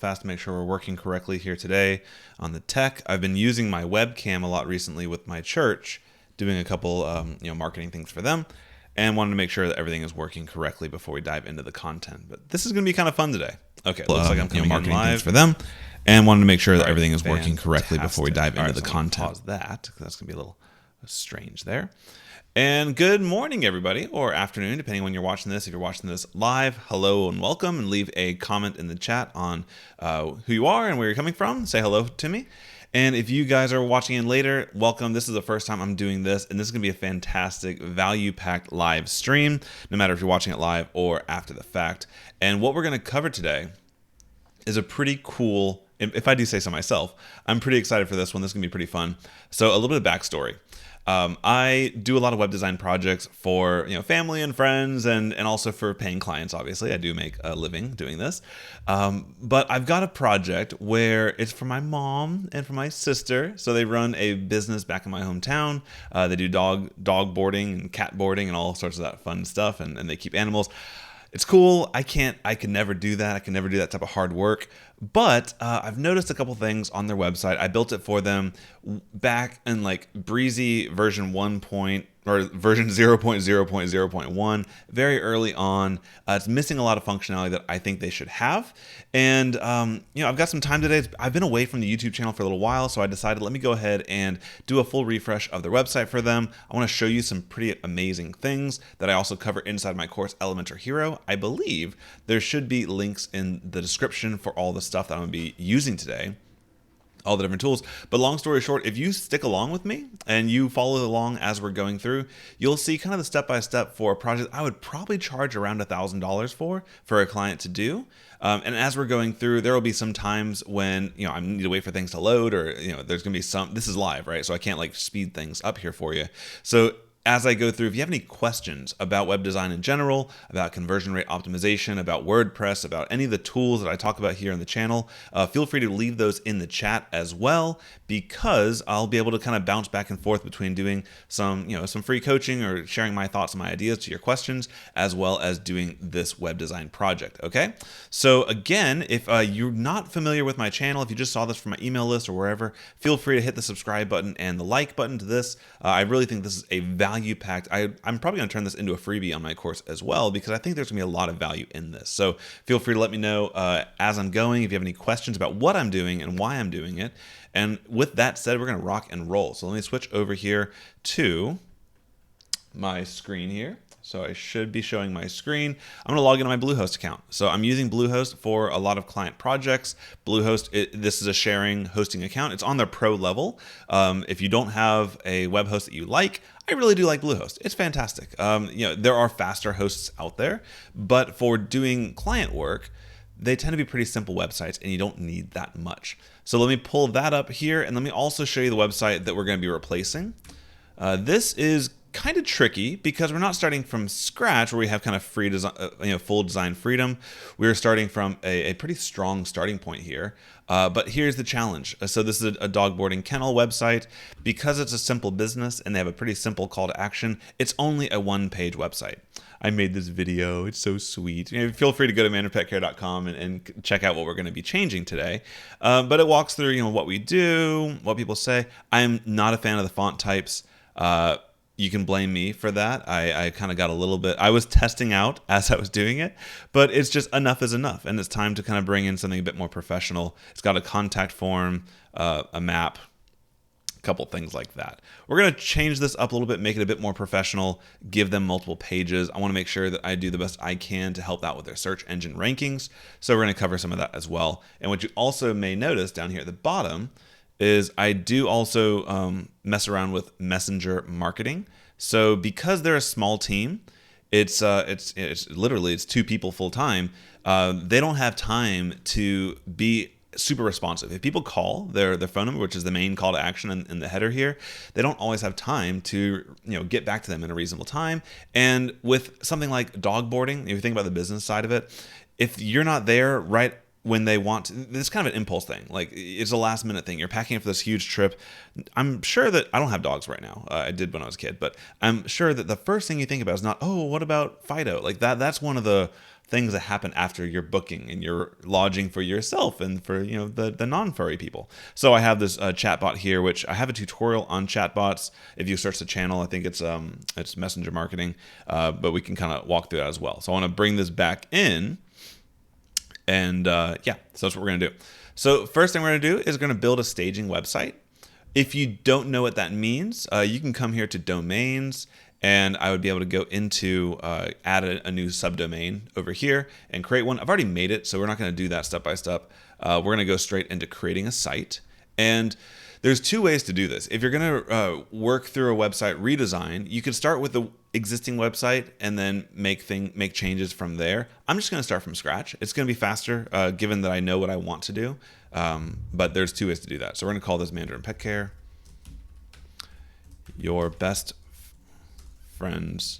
fast to make sure we're working correctly here today on the tech. I've been using my webcam a lot recently with my church, doing a couple marketing things for them, and wanted to make sure that everything is working correctly before we dive into the content. But this is going to be kind of fun today. Okay, looks like I'm coming marketing live things for them, and wanted to make sure that everything is working correctly before we dive into the content. Pause that, because that's going to be a little strange there. And good morning, everybody, or afternoon, depending on when you're watching this. If you're watching this live, hello and welcome, and leave a comment in the chat on who you are and where you're coming from. Say hello to me. And if you guys are watching in later, welcome. This is the first time I'm doing this, and this is going to be a fantastic, value-packed live stream, no matter if you're watching it live or after the fact. And what we're going to cover today is a pretty cool, if I do say so myself, I'm pretty excited for this one. This is going to be pretty fun. So a little bit of backstory. I do a lot of web design projects for family and friends, and also for paying clients. Obviously, I do make a living doing this. But I've got a project where it's for my mom and for my sister. So they run a business back in my hometown. They do dog boarding and cat boarding and all sorts of that fun stuff, and they keep animals. It's cool. I could never do that. I can never do that type of hard work. But I've noticed a couple things on their website. I built it for them back in like breezy version 1. Or version 0.0.0.1, very early on. It's missing a lot of functionality that I think they should have. And, I've got some time today. I've been away from the YouTube channel for a little while, so I decided let me go ahead and do a full refresh of their website for them. I want to show you some pretty amazing things that I also cover inside my course, Elementor Hero. I believe there should be links in the description for all the stuff that I'm going to be using today, all the different tools. But long story short, if you stick along with me and you follow along as we're going through, you'll see kind of the step-by-step for a project I would probably charge around $1,000 for a client to do. And as we're going through, there will be some times when, I need to wait for things to load, or, there's going to be this is live, right? So I can't like speed things up here for you. So as I go through, if you have any questions about web design in general, about conversion rate optimization, about WordPress, about any of the tools that I talk about here on the channel, feel free to leave those in the chat as well, because I'll be able to kind of bounce back and forth between doing some free coaching or sharing my thoughts and my ideas to your questions, as well as doing this web design project, okay? So again, if you're not familiar with my channel, if you just saw this from my email list or wherever, feel free to hit the subscribe button and the like button to this. I really think this is a value-packed. I'm probably going to turn this into a freebie on my course as well, because I think there's going to be a lot of value in this. So feel free to let me know as I'm going if you have any questions about what I'm doing and why I'm doing it. And with that said, we're going to rock and roll. So let me switch over here to my screen here. So I should be showing my screen. I'm going to log into my Bluehost account. So I'm using Bluehost for a lot of client projects. Bluehost, this is a sharing hosting account. It's on their pro level. If you don't have a web host that you like, I really do like Bluehost. It's fantastic. There are faster hosts out there, but for doing client work, they tend to be pretty simple websites, and you don't need that much. So let me pull that up here, and let me also show you the website that we're going to be replacing. This is kind of tricky because we're not starting from scratch where we have kind of free design, full design freedom. We're starting from a pretty strong starting point here. But here's the challenge. So this is a dog boarding kennel website. Because it's a simple business and they have a pretty simple call to action, it's only a one-page website. I made this video. It's so sweet. Feel free to go to manofpetcare.com and check out what we're going to be changing today. But it walks through what we do, what people say. I'm not a fan of the font types. You can blame me for that. I kind of got a little bit, I was testing out as I was doing it, but it's just enough is enough. And it's time to kind of bring in something a bit more professional. It's got a contact form, a map, a couple things like that. We're going to change this up a little bit, make it a bit more professional, give them multiple pages. I want to make sure that I do the best I can to help out with their search engine rankings. So we're going to cover some of that as well. And what you also may notice down here at the bottom is I do also mess around with messenger marketing. So because they're a small team, it's literally 2 people full time. They don't have time to be super responsive. If people call their phone number, which is the main call to action in the header here, they don't always have time to get back to them in a reasonable time. And with something like dog boarding, if you think about the business side of it, if you're not there right when they want to, it's kind of an impulse thing. Like, it's a last minute thing. You're packing up for this huge trip. I'm sure that I don't have dogs right now. I did when I was a kid, but I'm sure that the first thing you think about is not, oh, what about Fido? Like that's one of the things that happen after your booking and your lodging for yourself and for the non-furry people. So I have this chatbot here, which I have a tutorial on chatbots. If you search the channel, I think it's messenger marketing, but we can kind of walk through that as well. So I want to bring this back in, and so that's what we're going to do. So first thing we're going to do is going to build a staging website. If you don't know what that means, you can come here to domains, and I would be able to go into add a new subdomain over here and create one. I've already made it, so we're not going to do that step by step. We're going to go straight into creating a site. And there's two ways to do this. If you're going to work through a website redesign, you could start with the existing website and then make changes from there. I'm just going to start from scratch. It's going to be faster, given that I know what I want to do. But there's two ways to do that. So we're going to call this Mandarin Pet Care, your best friend's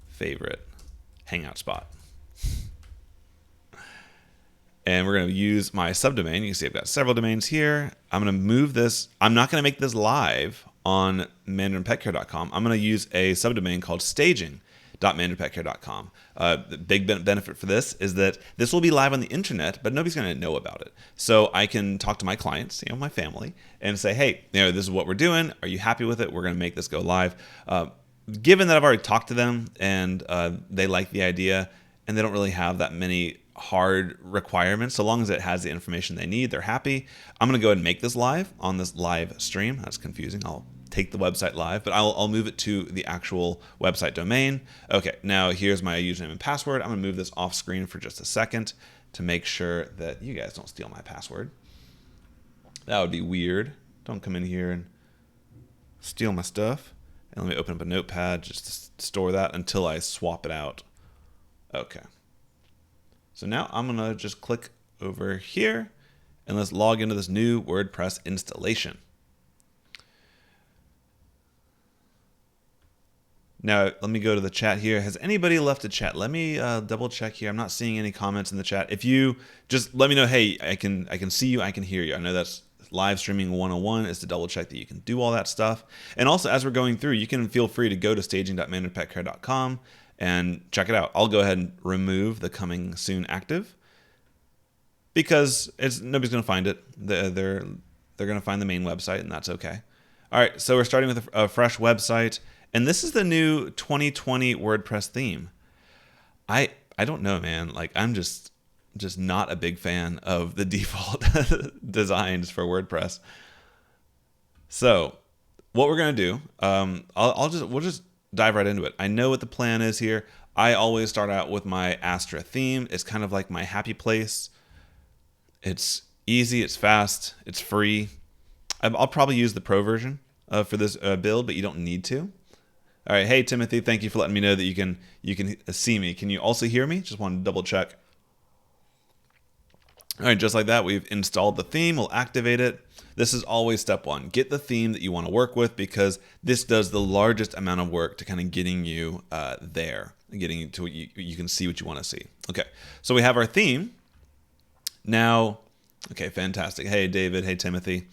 favorite hangout spot. And we're going to use my subdomain. You can see I've got several domains here. I'm going to move this. I'm not going to make this live on mandarinpetcare.com. I'm going to use a subdomain called staging.mandarinpetcare.com. The big benefit for this is that this will be live on the internet, but nobody's going to know about it. So I can talk to my clients, my family, and say, hey, this is what we're doing. Are you happy with it? We're going to make this go live. Given that I've already talked to them and they like the idea and they don't really have that many hard requirements, so long as it has the information they need, they're happy. I'm going to go ahead and make this live on this live stream. That's confusing. I'll take the website live, but I'll move it to the actual website domain. Okay, now here's my username and password. I'm going to move this off screen for just a second to make sure that you guys don't steal my password. That would be weird. Don't come in here and steal my stuff. And let me open up a notepad just to store that until I swap it out. Okay. So now I'm going to just click over here and let's log into this new WordPress installation. Now, let me go to the chat here. Has anybody left a chat? Let me double check here. I'm not seeing any comments in the chat. If you just let me know, hey, I can see you, I can hear you. I know that's live streaming 101 is to double check that you can do all that stuff. And also, as we're going through, you can feel free to go to staging.mandarinpetcare.com and check it out. I'll go ahead and remove the coming soon active because nobody's going to find it. They're going to find the main website, and that's okay. All right, so we're starting with a fresh website, and this is the new 2020 WordPress theme. I don't know, man. Like, I'm just not a big fan of the default designs for WordPress. So what we're going to do, we'll just dive right into it. I know what the plan is here. I always start out with my Astra theme. It's kind of like my happy place. It's easy, it's fast, it's free. I'll probably use the pro version for this build, but you don't need to. All right, hey Timothy, thank you for letting me know that you can see me. Can you also hear me? Just want to double check. All right, just like that, we've installed the theme. We'll activate it. This is always step one. Get the theme that you want to work with because this does the largest amount of work to kind of getting you there, getting you to what you can see what you want to see. Okay, so we have our theme. Now, okay, fantastic. Hey, David. Hey, Timothy.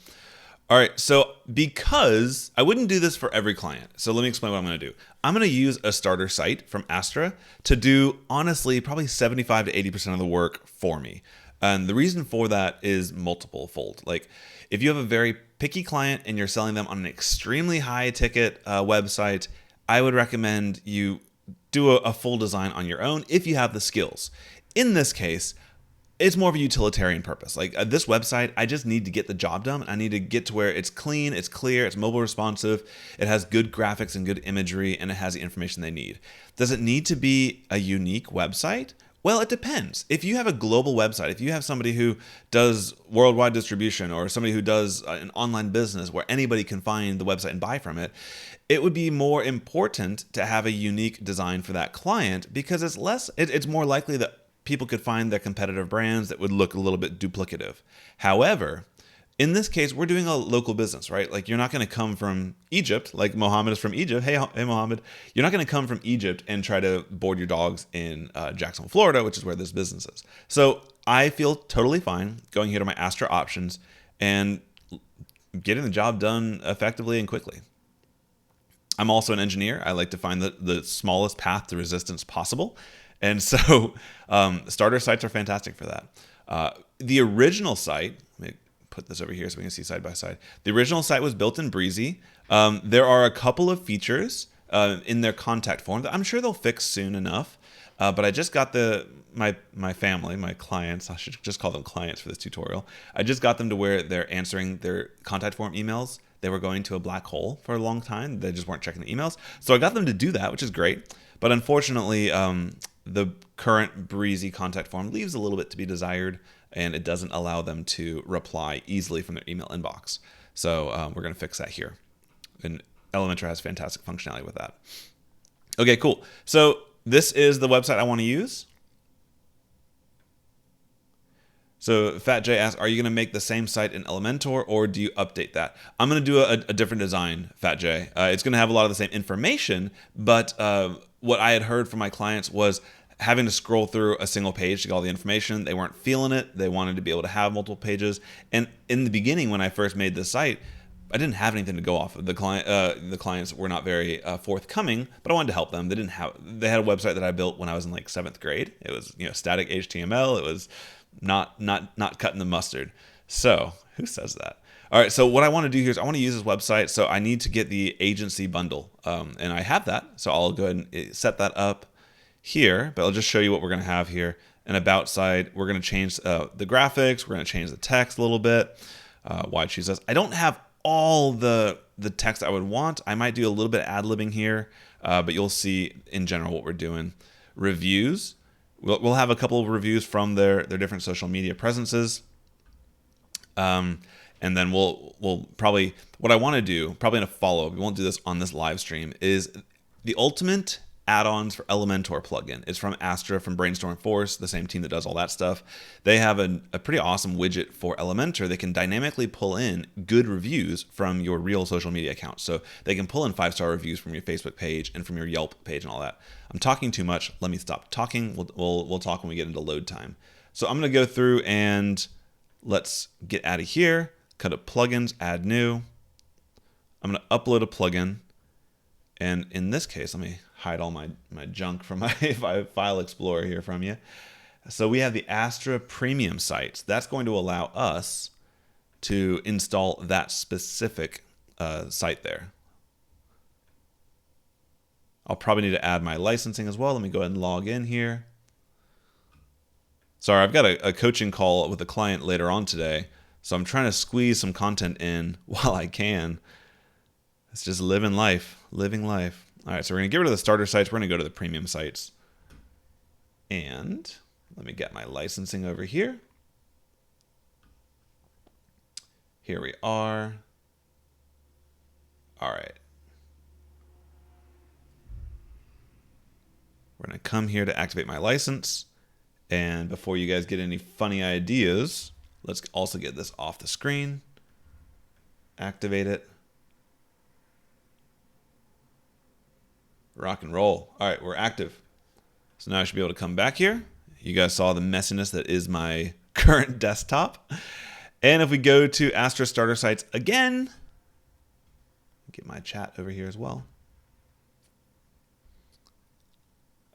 All right, so because I wouldn't do this for every client, so let me explain what I'm going to do. I'm going to use a starter site from Astra to do, honestly, probably 75 to 80% of the work for me. And the reason for that is multiple fold. Like if you have a very picky client and you're selling them on an extremely high ticket website, I would recommend you do a full design on your own if you have the skills. In this case, it's more of a utilitarian purpose. Like this website, I just need to get the job done. I need to get to where it's clean, it's clear, it's mobile responsive, it has good graphics and good imagery, and it has the information they need. Does it need to be a unique website? Well, it depends. If you have a global website, if you have somebody who does worldwide distribution or somebody who does an online business where anybody can find the website and buy from it, it would be more important to have a unique design for that client because it's more likely that people could find their competitive brands that would look a little bit duplicative. However, in this case, we're doing a local business, right? Like you're not going to come from Egypt, like Mohammed is from Egypt. Hey, Mohammed. You're not going to come from Egypt and try to board your dogs in Jacksonville, Florida, which is where this business is. So I feel totally fine going here to my Astra options and getting the job done effectively and quickly. I'm also an engineer. I like to find the smallest path to resistance possible. And so starter sites are fantastic for that. The original site, let me put this over here so we can see side by side. The original site was built in Breezy. There are a couple of features in their contact form that I'm sure they'll fix soon enough. But I just got my family, my clients, I should just call them clients for this tutorial. I just got them to where they're answering their contact form emails. They were going to a black hole for a long time. They just weren't checking the emails. So I got them to do that, which is great. But unfortunately, the current Breezy contact form leaves a little bit to be desired, and it doesn't allow them to reply easily from their email inbox. So we're going to fix that here. And Elementor has fantastic functionality with that. Okay, cool. So this is the website I want to use. So FatJ asks, are you going to make the same site in Elementor, or do you update that? I'm going to do a different design, FatJ. It's going to have a lot of the same information, but what I had heard from my clients was having to scroll through a single page to get all the information. They weren't feeling it. They wanted to be able to have multiple pages. And in the beginning, when I first made this site, I didn't have anything to go off of. The clients were not very forthcoming, but I wanted to help them. They had a website that I built when I was in like 7th grade. It was static HTML. It was not cutting the mustard. So who says that? All right. So what I want to do here is I want to use this website. So I need to get the agency bundle, and I have that. So I'll go ahead and set that up here. But I'll just show you what we're going to have here. An about side. We're going to change the graphics. We're going to change the text a little bit. Why choose us? I don't have all the text I would want. I might do a little bit of ad-libbing here, but you'll see in general what we're doing. Reviews. We'll have a couple of reviews from their different social media presences. And then we'll probably, what I want to do, probably in a follow-up, we won't do this on this live stream, is the ultimate add-ons for Elementor plugin. It's from Astra, from Brainstorm Force, the same team that does all that stuff. They have a pretty awesome widget for Elementor that can dynamically pull in good reviews from your real social media accounts. So they can pull in 5-star reviews from your Facebook page and from your Yelp page and all that. I'm talking too much. Let me stop talking. We'll talk when we get into load time. So I'm going to go through and let's get out of here. Cut up plugins, add new. I'm going to upload a plugin. And in this case, let me hide all my junk from my file explorer here from you. So we have the Astra Premium sites. That's going to allow us to install that specific site there. I'll probably need to add my licensing as well. Let me go ahead and log in here. Sorry, I've got a coaching call with a client later on today, so I'm trying to squeeze some content in while I can. It's just living life. All right, so we're going to get rid of the starter sites. We're going to go to the premium sites. And let me get my licensing over here. Here we are. All right. We're going to come here to activate my license. And before you guys get any funny ideas, let's also get this off the screen. Activate it. Rock and roll. All right, we're active. So now I should be able to come back here. You guys saw the messiness that is my current desktop. And if we go to Astra Starter Sites again, get my chat over here as well.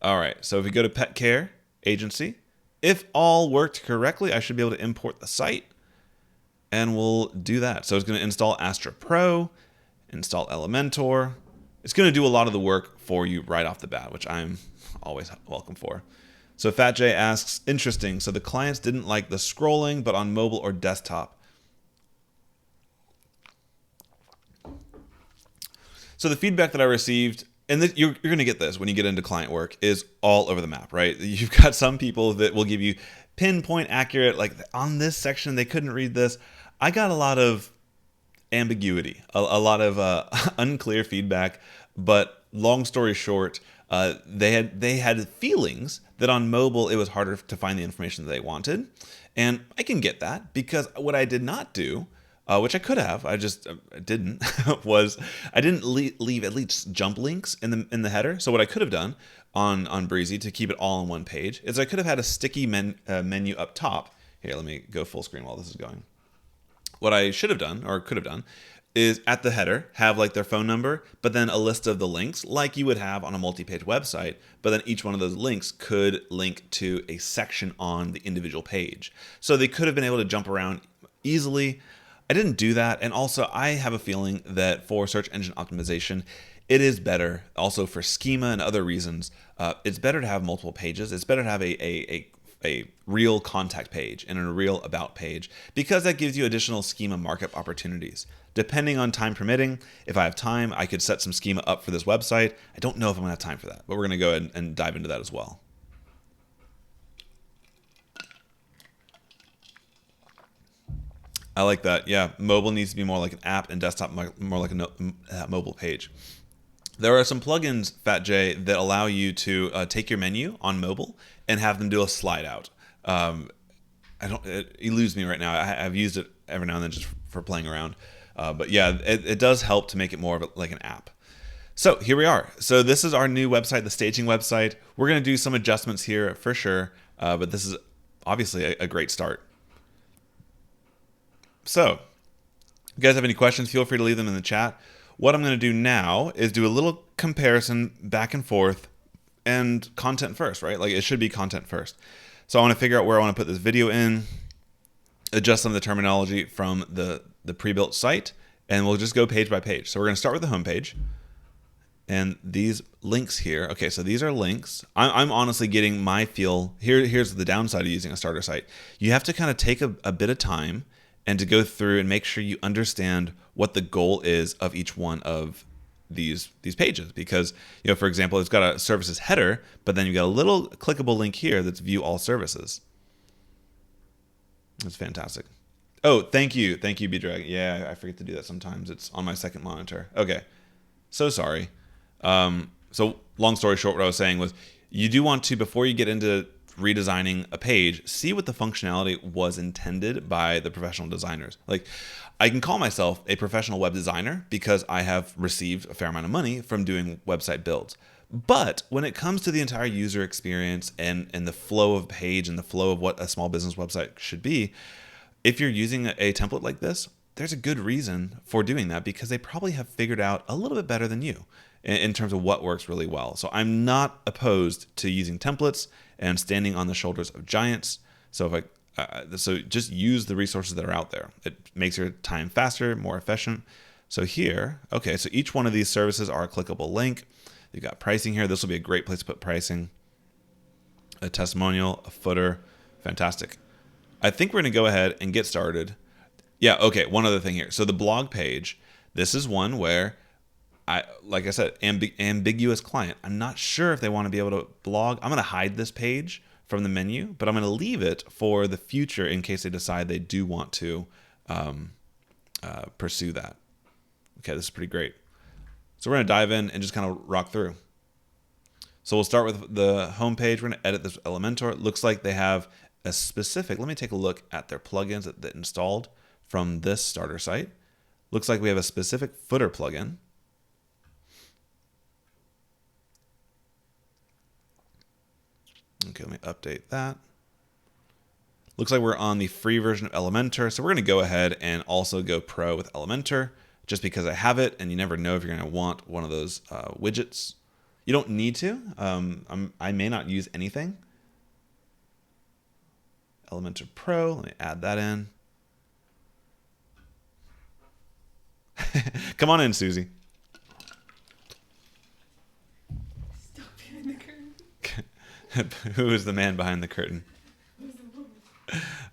All right, so if we go to Pet Care Agency, if all worked correctly, I should be able to import the site. And we'll do that. So it's going to install Astra Pro, install Elementor. It's going to do a lot of the work for you right off the bat, which I'm always welcome for. So FatJ asks, interesting. So the clients didn't like the scrolling, but on mobile or desktop. So the feedback that I received, and you're going to get this when you get into client work, is all over the map, right? You've got some people that will give you pinpoint accurate, like on this section, they couldn't read this. I got a lot of ambiguity, a lot of unclear feedback, but long story short, they had feelings that on mobile it was harder to find the information that they wanted, and I can get that because what I did not do, which I could have, I just didn't, was I didn't leave at least jump links in the header. So what I could have done on Breezy to keep it all on one page is I could have had a sticky menu up top. Here, let me go full screen while this is going. What I should have done, or could have done, is at the header have like their phone number, but then a list of the links like you would have on a multi-page website, but then each one of those links could link to a section on the individual page. So they could have been able to jump around easily. I didn't do that, and also I have a feeling that for search engine optimization, it is better, also for schema and other reasons, it's better to have multiple pages. It's better to have a real contact page and a real about page, because that gives you additional schema markup opportunities. Depending on time permitting, if I have time, I could set some schema up for this website. I don't know if I'm going to have time for that, but we're going to go ahead and dive into that as well. I like that. Yeah, mobile needs to be more like an app, and desktop more like a mobile page. There are some plugins, FatJ, that allow you to take your menu on mobile and have them do a slide out. It eludes me right now. I've used it every now and then just for playing around. But yeah, it does help to make it more of like an app. So here we are. So this is our new website, the staging website. We're going to do some adjustments here for sure. But this is obviously a great start. So if you guys have any questions, feel free to leave them in the chat. What I'm going to do now is do a little comparison back and forth, and content first, right? Like it should be content first. So I want to figure out where I want to put this video in, adjust some of the terminology from the pre-built site, and we'll just go page by page. So we're going to start with the home page. And these links here, okay, so these are links. I'm honestly getting my feel. Here's the downside of using a starter site. You have to kind of take a bit of time and to go through and make sure you understand what the goal is of each one of these pages. Because, for example, it's got a services header, but then you've got a little clickable link here that's view all services. That's fantastic. Oh, thank you, B-Drag. Yeah, I forget to do that sometimes. It's on my second monitor. Okay, so sorry. So long story short, what I was saying was you do want to, before you get into redesigning a page, see what the functionality was intended by the professional designers. Like, I can call myself a professional web designer because I have received a fair amount of money from doing website builds. But when it comes to the entire user experience and the flow of page and the flow of what a small business website should be, if you're using a template like this, there's a good reason for doing that, because they probably have figured out a little bit better than you in terms of what works really well. So I'm not opposed to using templates and standing on the shoulders of giants. So so just use the resources that are out there. It makes your time faster, more efficient. So here, okay, so each one of these services are a clickable link. You've got pricing here. This will be a great place to put pricing. A testimonial, a footer, fantastic. I think we're going to go ahead and get started. Yeah, okay, one other thing here. So the blog page, this is one where like I said, ambiguous client. I'm not sure if they want to be able to blog. I'm going to hide this page from the menu, but I'm going to leave it for the future in case they decide they do want to pursue that. Okay, this is pretty great. So we're going to dive in and just kind of rock through. So we'll start with the home page. We're going to edit this Elementor. It looks like they have a specific, let me take a look at their plugins that installed from this starter site. Looks like we have a specific footer plugin. Okay, let me update that. Looks like we're on the free version of Elementor, so we're going to go ahead and also go pro with Elementor, just because I have it, and you never know if you're going to want one of those widgets. You don't need to. I may not use anything. Elementor Pro, let me add that in. Come on in, Susie. Stop behind the curtain. Who is the man behind the curtain?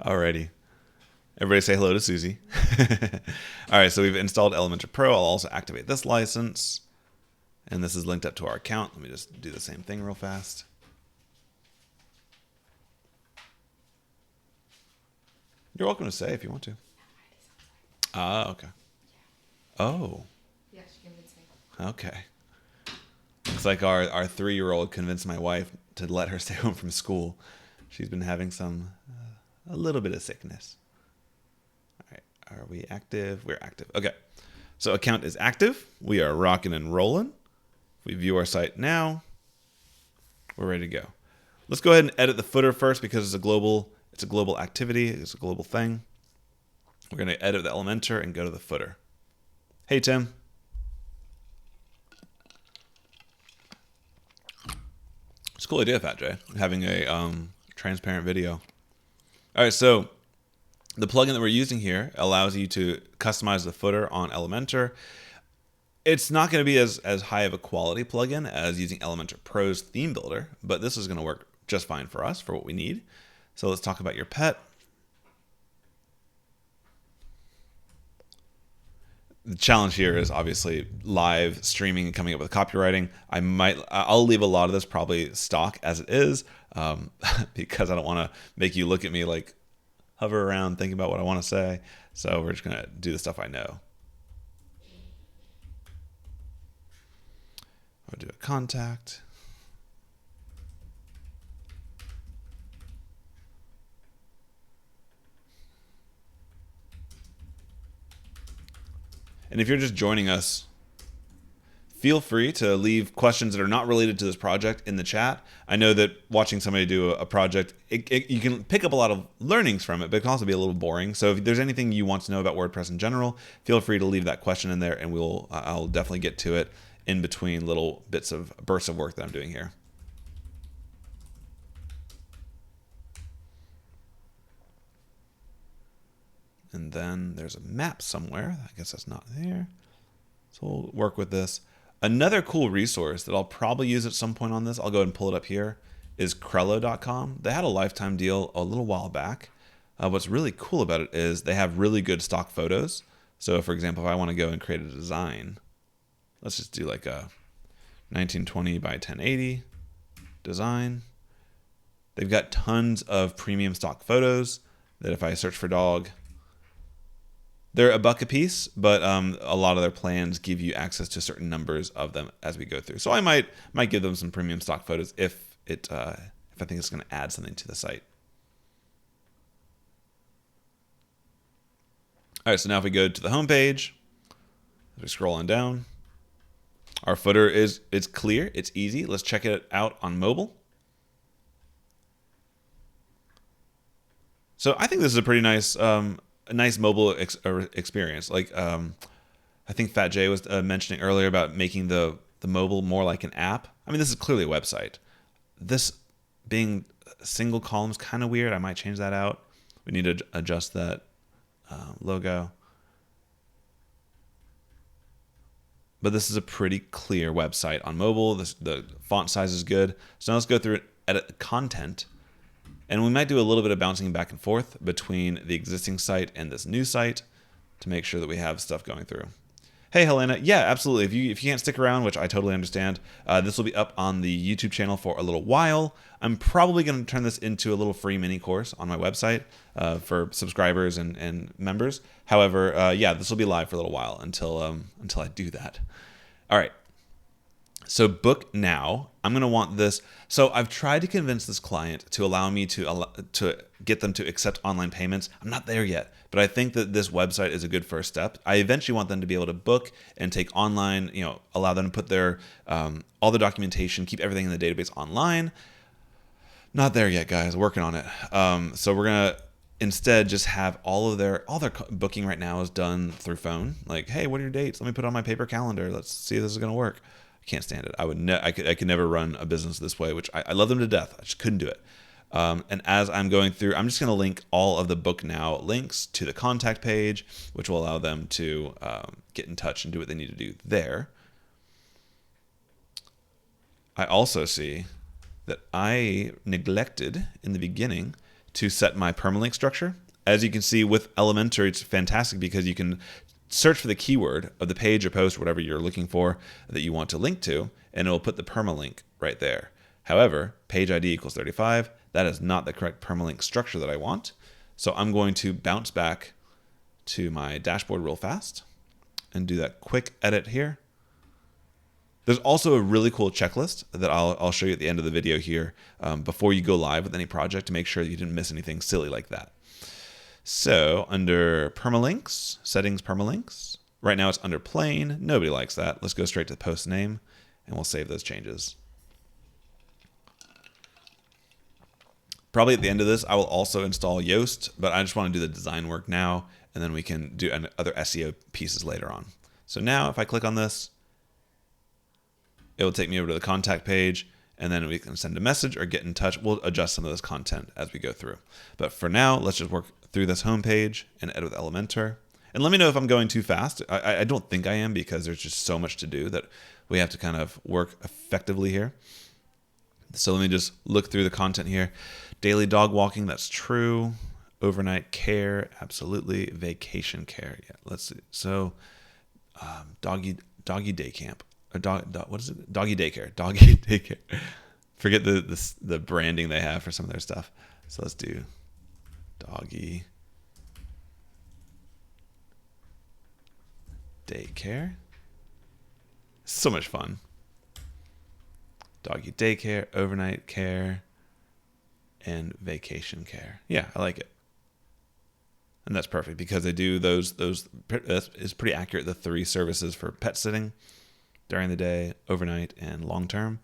Alrighty. Everybody say hello to Susie. All right, so we've installed Elementor Pro. I'll also activate this license. And this is linked up to our account. Let me just do the same thing real fast. You're welcome to say if you want to. Ah, okay. Oh. Yeah, she convinced me. Okay. Looks like our 3-year-old convinced my wife to let her stay home from school. She's been having a little bit of sickness. All right, are we active? We're active. Okay, so account is active. We are rocking and rolling. If we view our site now, we're ready to go. Let's go ahead and edit the footer first because it's a global activity. It's a global thing. We're going to edit the Elementor and go to the footer. Hey, Tim. It's a cool idea, Fat Jay, having a transparent video. All right, so the plugin that we're using here allows you to customize the footer on Elementor. It's not going to be as high of a quality plugin as using Elementor Pro's theme builder, but this is going to work just fine for us for what we need. So let's talk about your pet. The challenge here is obviously live streaming and coming up with copywriting. I'll leave a lot of this probably stock as it is, because I don't want to make you look at me like hover around thinking about what I want to say. So we're just going to do the stuff I know. I'll do a contact. And if you're just joining us, feel free to leave questions that are not related to this project in the chat. I know that watching somebody do a project, you can pick up a lot of learnings from it, but it can also be a little boring. So if there's anything you want to know about WordPress in general, feel free to leave that question in there, and I'll definitely get to it in between little bursts of work that I'm doing here. And then there's a map somewhere. I guess that's not there. So we'll work with this. Another cool resource that I'll probably use at some point on this, I'll go ahead and pull it up here, is Crello.com. They had a lifetime deal a little while back. What's really cool about it is they have really good stock photos. So for example, if I want to go and create a design, let's just do like a 1920 by 1080 design. They've got tons of premium stock photos that if I search for dog, they're $1 a piece, but a lot of their plans give you access to certain numbers of them as we go through. So I might give them some premium stock photos if I think it's going to add something to the site. All right, so now if we go to the home page, as we scroll on down, our footer it's clear, it's easy. Let's check it out on mobile. So I think this is a pretty nice mobile experience. Like I think Fat Jay was mentioning earlier about making the mobile more like an app. I mean, this is clearly a website. This being single column is kind of weird. I might change that out. We need to adjust that logo. But this is a pretty clear website on mobile. The font size is good. So now let's go through and edit the content. And we might do a little bit of bouncing back and forth between the existing site and this new site to make sure that we have stuff going through. Hey, Helena. Yeah, absolutely. If you can't stick around, which I totally understand, this will be up on the YouTube channel for a little while. I'm probably going to turn this into a little free mini course on my website for subscribers and members. However, yeah, this will be live for a little while until I do that. All right. So book now. I'm going to want this. So I've tried to convince this client to allow me to get them to accept online payments. I'm not there yet, but I think that this website is a good first step. I eventually want them to be able to book and take online, allow them to put their all the documentation, keep everything in the database online. Not there yet, guys. Working on it. So we're going to instead just have all their booking right now is done through phone. Like, hey, what are your dates? Let me put it on my paper calendar. Let's see if this is going to work. Can't stand it. I could never run a business this way, which I love them to death. I just couldn't do it. And as I'm going through, I'm just going to link all of the book now links to the contact page, which will allow them to get in touch and do what they need to do there. I also see that I neglected in the beginning to set my permalink structure. As you can see with Elementor, it's fantastic because you can search for the keyword of the page or post, whatever you're looking for that you want to link to, and it will put the permalink right there. However, page ID equals 35. That is not the correct permalink structure that I want. So I'm going to bounce back to my dashboard real fast and do that quick edit here. There's also a really cool checklist that I'll show you at the end of the video here before you go live with any project to make sure that you didn't miss anything silly like that. So under Permalinks, Settings Permalinks, right now it's under Plain. Nobody likes that. Let's go straight to the post name, and we'll save those changes. Probably at the end of this, I will also install Yoast, but I just want to do the design work now, and then we can do other SEO pieces later on. So now if I click on this, it will take me over to the contact page, and then we can send a message or get in touch. We'll adjust some of this content as we go through. But for now, let's just work through this home page and edit with Elementor. And let me know if I'm going too fast. I don't think I am, because there's just so much to do that we have to kind of work effectively here. So let me just look through the content here. Daily dog walking, that's true. Overnight care, absolutely. Vacation care, yeah. Let's see. So doggy day camp. Or what is it? Doggie Daycare. Doggie Daycare. Forget the branding they have for some of their stuff. So let's do Doggie Daycare. So much fun. Doggie Daycare, overnight care, and vacation care. Yeah, I like it. And that's perfect because they do those is pretty accurate, the 3 services for pet sitting during the day, overnight, and long term.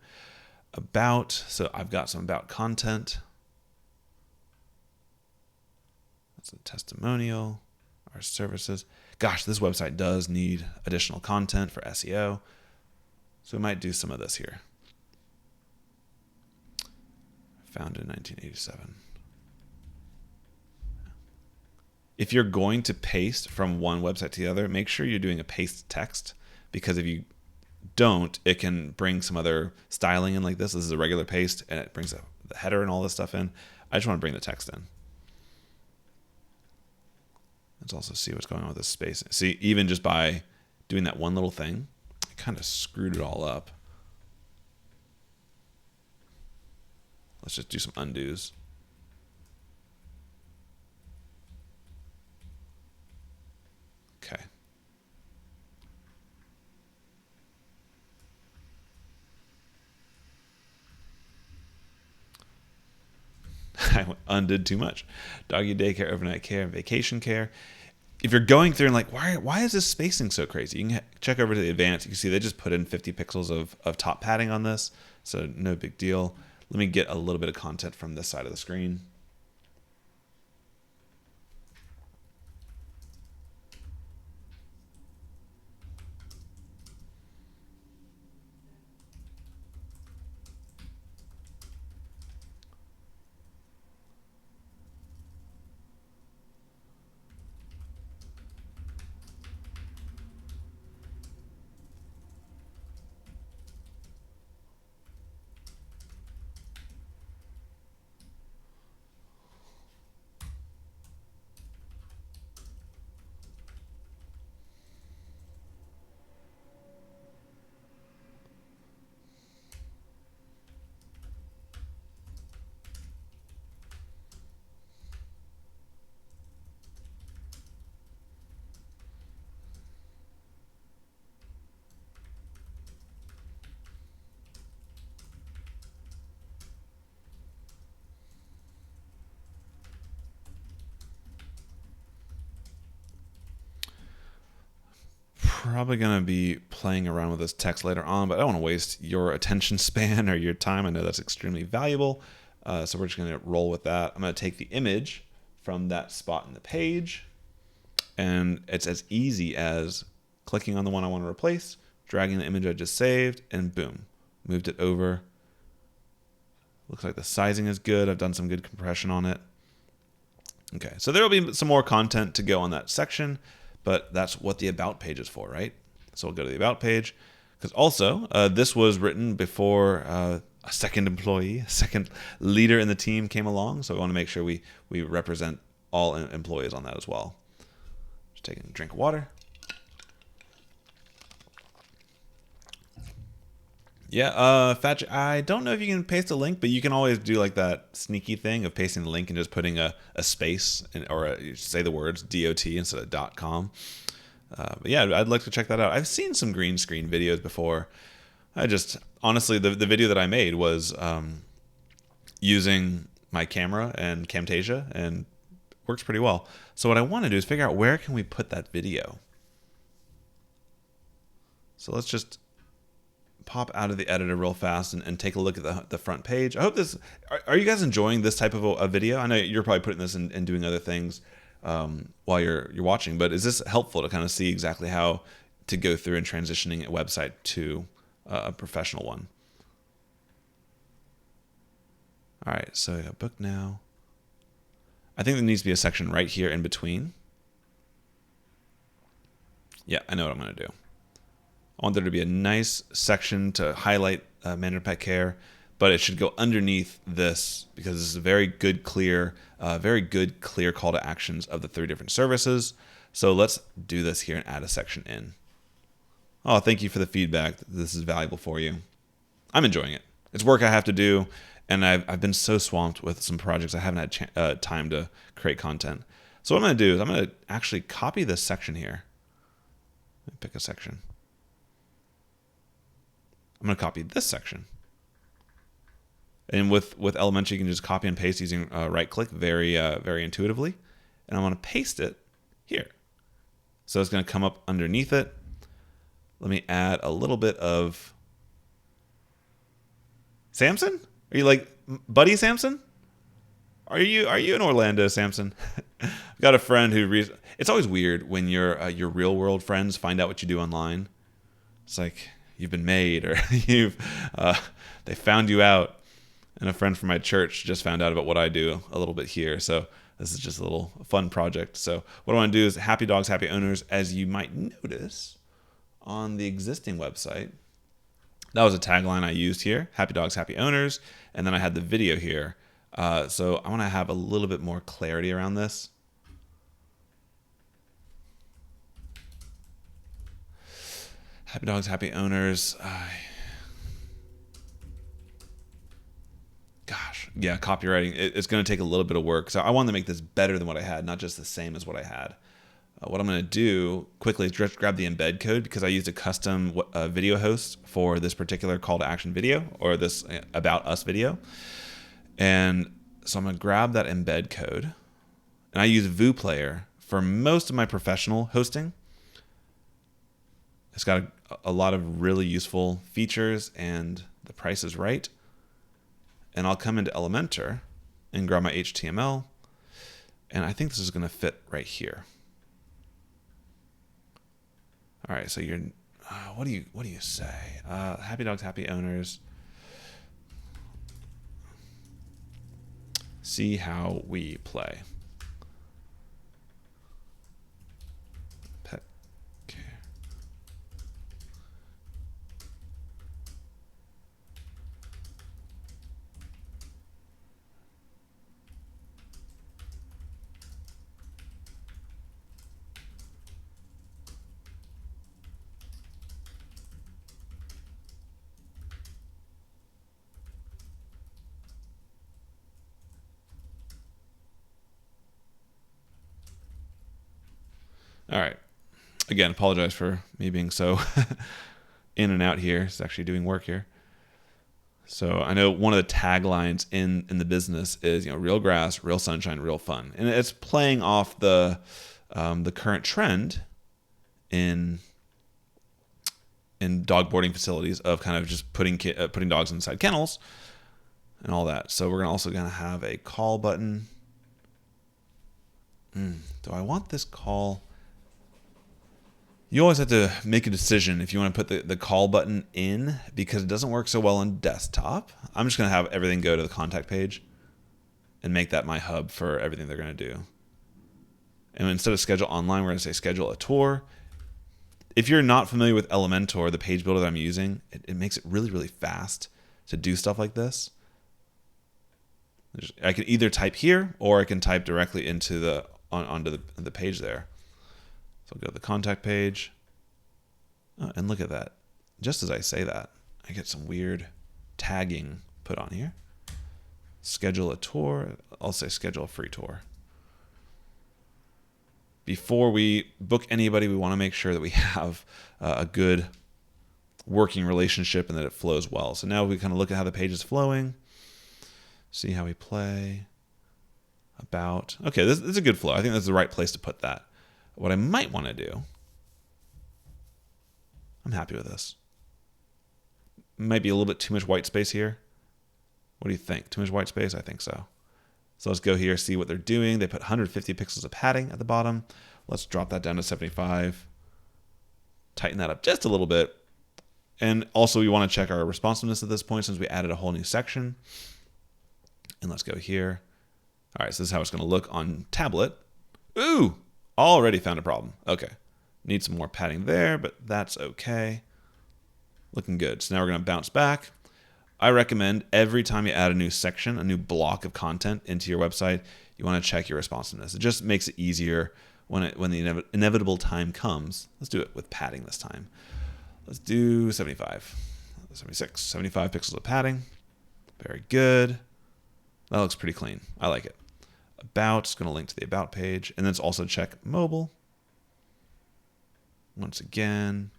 About, so I've got some about content. That's a testimonial, our services. Gosh, this website does need additional content for SEO. So we might do some of this here. Founded in 1987. If you're going to paste from one website to the other, make sure you're doing a paste text, because if you don't, it can bring some other styling in like this. This is a regular paste, and it brings the header and all this stuff in. I just want to bring the text in. Let's also see what's going on with this spacing. See, even just by doing that one little thing, it kind of screwed it all up. Let's just do some undos. Okay. I undid too much. Doggy daycare, overnight care, vacation care. If you're going through and like, why is this spacing so crazy? You can check over to the advanced. You can see they just put in 50 pixels of top padding on this, so no big deal. Let me get a little bit of content from this side of the screen. Probably going to be playing around with this text later on, but I don't want to waste your attention span or your time. I know that's extremely valuable. So we're just going to roll with that. I'm going to take the image from that spot in the page, and it's as easy as clicking on the one I want to replace, dragging the image I just saved, and boom, moved it over. Looks like the sizing is good. I've done some good compression on it. Okay, so there will be some more content to go on that section, but that's what the About page is for, right? So we'll go to the About page, because also this was written before a second employee, a second leader in the team came along, so we want to make sure we represent all employees on that as well. Just taking a drink of water. Yeah, Fetch, I don't know if you can paste a link, but you can always do like that sneaky thing of pasting the link and just putting a space or say the words .dot instead of .com. But yeah, I'd like to check that out. I've seen some green screen videos before. Honestly, the video that I made was using my camera and Camtasia, and works pretty well. So what I want to do is figure out where can we put that video. So let's just pop out of the editor real fast and take a look at the front page. I hope this. Are you guys enjoying this type of a video? I know you're probably putting this and doing other things while you're watching, but is this helpful to kind of see exactly how to go through and transitioning a website to a professional one? All right, so book now. I think there needs to be a section right here in between. Yeah, I know what I'm going to do. I want there to be a nice section to highlight Mandarin Pet Care, but it should go underneath this because this is a very good, clear call to actions of the 3 different services. So let's do this here and add a section in. Oh, thank you for the feedback. This is valuable for you. I'm enjoying it. It's work I have to do, and I've been so swamped with some projects I haven't had time to create content. So what I'm going to do is I'm going to actually copy this section here. Let me pick a section. I'm going to copy this section. And with Elementor, you can just copy and paste using right click very intuitively. And I want to paste it here. So it's going to come up underneath it. Let me add a little bit of Samson? Are you like Buddy Samson? Are you in Orlando, Samson? I've got a friend who it's always weird when your real world friends find out what you do online. It's like you've been made, or they found you out. And a friend from my church just found out about what I do a little bit here. So this is just a little fun project. So what I want to do is happy dogs, happy owners, as you might notice on the existing website. That was a tagline I used here, happy dogs, happy owners. And then I had the video here. So I want to have a little bit more clarity around this. Happy dogs, happy owners. Gosh, yeah, copywriting. It's going to take a little bit of work. So I wanted to make this better than what I had, not just the same as what I had. What I'm going to do quickly is just grab the embed code because I used a custom video host for this particular call to action video, or this about us video. And so I'm going to grab that embed code. And I use VooPlayer for most of my professional hosting. It's got a lot of really useful features and the price is right. And I'll come into Elementor and grab my HTML. And I think this is going to fit right here. All right, so you're, what do you say? Happy dogs, happy owners. See how we play. Pet care. All right. Again, apologize for me being so in and out here. It's actually doing work here. So I know one of the taglines in the business is, real grass, real sunshine, real fun. And it's playing off the current trend in dog boarding facilities of kind of just putting dogs inside kennels and all that. So we're also going to have a call button. Do I want this call? You always have to make a decision if you want to put the call button in, because it doesn't work so well on desktop. I'm just going to have everything go to the contact page and make that my hub for everything they're going to do. And instead of schedule online, we're going to say schedule a tour. If you're not familiar with Elementor, the page builder that I'm using, it makes it really, really fast to do stuff like this. I can either type here or I can type directly into onto the page there. So I'll go to the contact page. Oh, and look at that. Just as I say that, I get some weird tagging put on here. Schedule a tour. I'll say schedule a free tour. Before we book anybody, we want to make sure that we have a good working relationship and that it flows well. So now we kind of look at how the page is flowing. See how we play. About. Okay, this is a good flow. I think that's the right place to put that. What I might want to do, I'm happy with this. might be a little bit too much white space here. What do you think? Too much white space? I think so. So let's go here, see what they're doing. They put 150 pixels of padding at the bottom. Let's drop that down to 75. Tighten that up just a little bit. And also we want to check our responsiveness at this point since we added a whole new section. And let's go here. All right, so this is how it's going to look on tablet. Ooh, already found a problem. Okay. Need some more padding there, but that's okay. Looking good. So now we're going to bounce back. I recommend every time you add a new section, a new block of content into your website, you want to check your responsiveness. It just makes it easier when the inevitable time comes. Let's do it with padding this time. Let's do 75, 76, 75 pixels of padding. Very good. That looks pretty clean. I like it. About, it's going to link to the About page. And then let's also check mobile. Once again.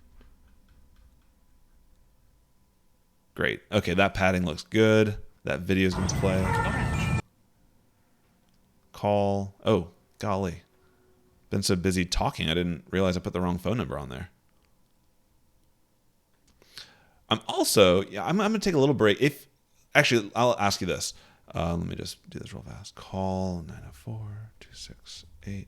Great. Okay, that padding looks good. That video is going to play. Call. Oh, golly. Been so busy talking, I didn't realize I put the wrong phone number on there. I'm going to take a little break. Actually, I'll ask you this. Let me just do this real fast. Call 904-268.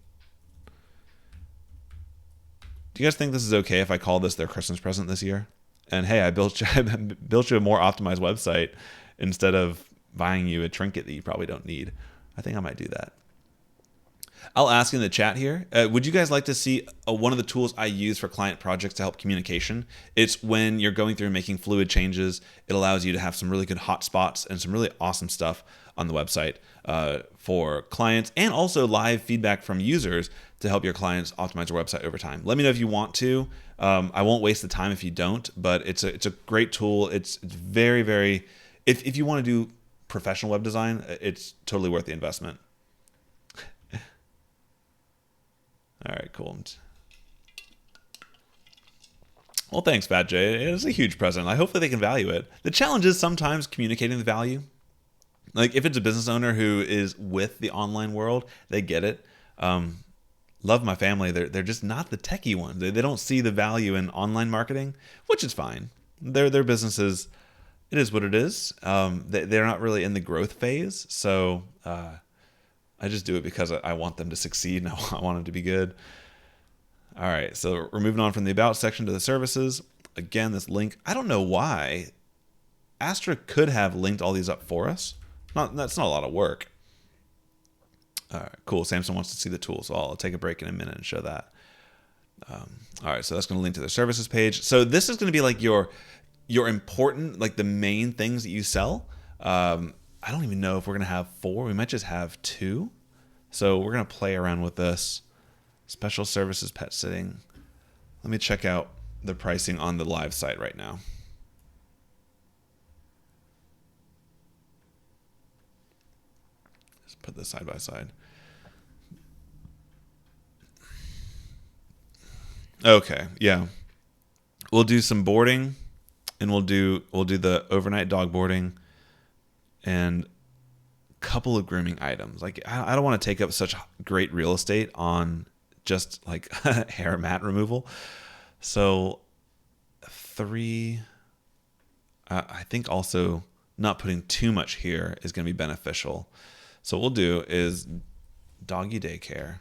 Do you guys think this is okay if I call this their Christmas present this year? And hey, I built you a more optimized website instead of buying you a trinket that you probably don't need. I think I might do that. I'll ask in the chat here, would you guys like to see one of the tools I use for client projects to help communication? It's when you're going through and making fluid changes. It allows you to have some really good hotspots and some really awesome stuff on the website for clients, and also live feedback from users to help your clients optimize their website over time. Let me know if you want to. I won't waste the time if you don't, but it's a great tool. It's very, very, if you want to do professional web design, it's totally worth the investment. All right, cool. Well, thanks, Fat Jay. It is a huge present. I hope that they can value it. The challenge is sometimes communicating the value. Like if it's a business owner who is with the online world, they get it. Love my family. They're just not the techie ones. They don't see the value in online marketing, which is fine. Their businesses, it is what it is. They're not really in the growth phase, so I just do it because I want them to succeed and I want them to be good. All right, so we're moving on from the About section to the services. Again, this link, I don't know why. Astra could have linked all these up for us. That's not a lot of work. All right, cool. Samson wants to see the tool, so I'll take a break in a minute and show that. All right, so that's going to link to the services page. So this is going to be like your important, like the main things that you sell. I don't even know if we're going to have 4. We might just have 2. So we're going to play around with this. Special services pet sitting. Let me check out the pricing on the live site right now. Just put this side by side. Okay, yeah. We'll do some boarding, and we'll do the overnight dog boarding and a couple of grooming items. Like I don't want to take up such great real estate on just like hair mat removal. So 3, I think also not putting too much here is going to be beneficial. So what we'll do is Doggie Daycare.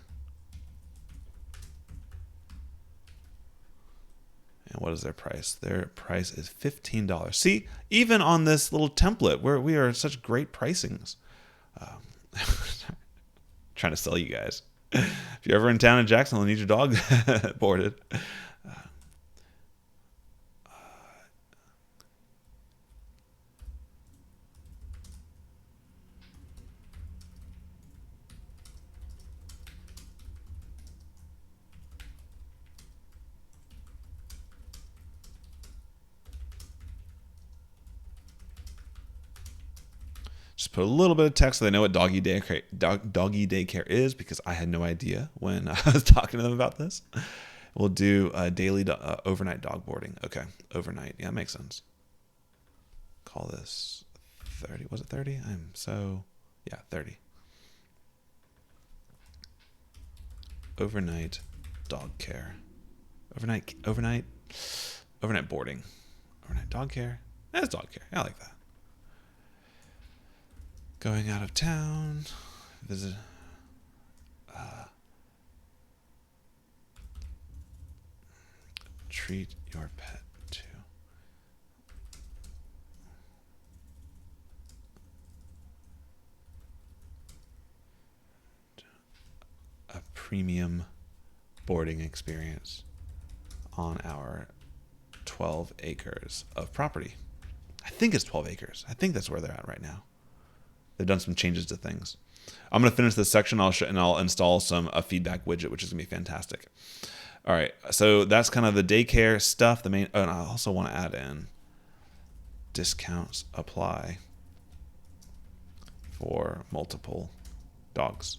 And what is their price? Their price is $15. See, even on this little template, we are such great pricings. Trying to sell you guys. If you're ever in town in Jacksonville and need your dog boarded. Just put a little bit of text so they know what Doggie Daycare is, because I had no idea when I was talking to them about this. We'll do daily overnight dog boarding. Okay, overnight. Yeah, that makes sense. Call this 30. Was it 30? Yeah, 30. Overnight dog care. Overnight boarding. Overnight dog care. That's dog care. I like that. Going out of town. Visit. Treat your pet to a premium boarding experience on our 12 acres of property. I think it's 12 acres. I think that's where they're at right now. They've done some changes to things. I'm going to finish this section. I'll install a feedback widget, which is going to be fantastic. All right, so that's kind of the daycare stuff. The main, and I also want to add in discounts apply for multiple dogs.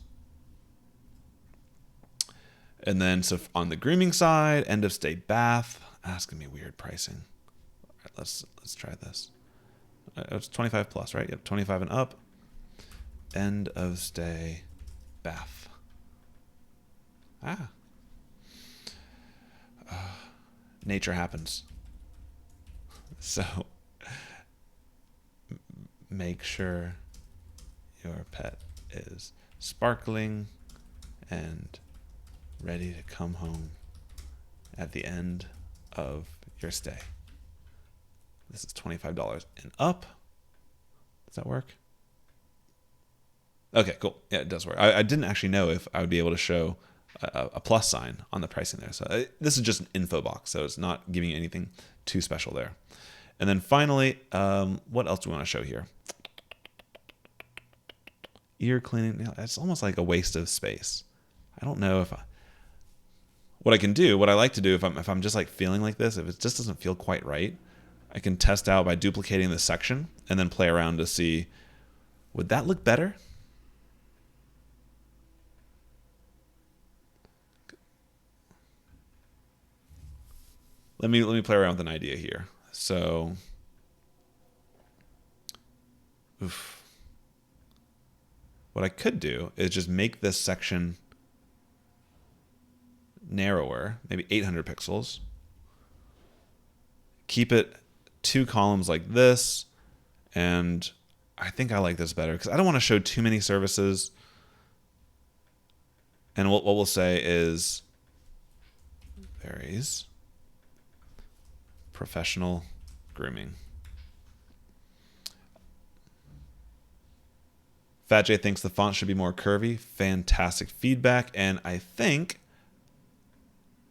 And then, so on the grooming side, end of stay bath. That's gonna be weird pricing. All right, let's try this. It's 25 plus, right? Yep, 25 and up. End of stay bath. Nature happens. So make sure your pet is sparkling and ready to come home at the end of your stay. This is $25 and up. Does that work? Okay, cool. Yeah, it does work. I didn't actually know if I would be able to show a plus sign on the pricing there. So this is just an info box, so it's not giving you anything too special there. And then finally, what else do we want to show here? Ear cleaning. It's almost like a waste of space. I don't know if what I like to do if I'm just like feeling like this, if it just doesn't feel quite right, I can test out by duplicating the section and then play around to see, would that look better? Let me play around with an idea here. So, what I could do is just make this section narrower, maybe 800 pixels. Keep it 2 columns like this, and I think I like this better because I don't want to show too many services. And what we'll say is varies. Professional grooming. Fat J thinks the font should be more curvy. Fantastic feedback. And I think,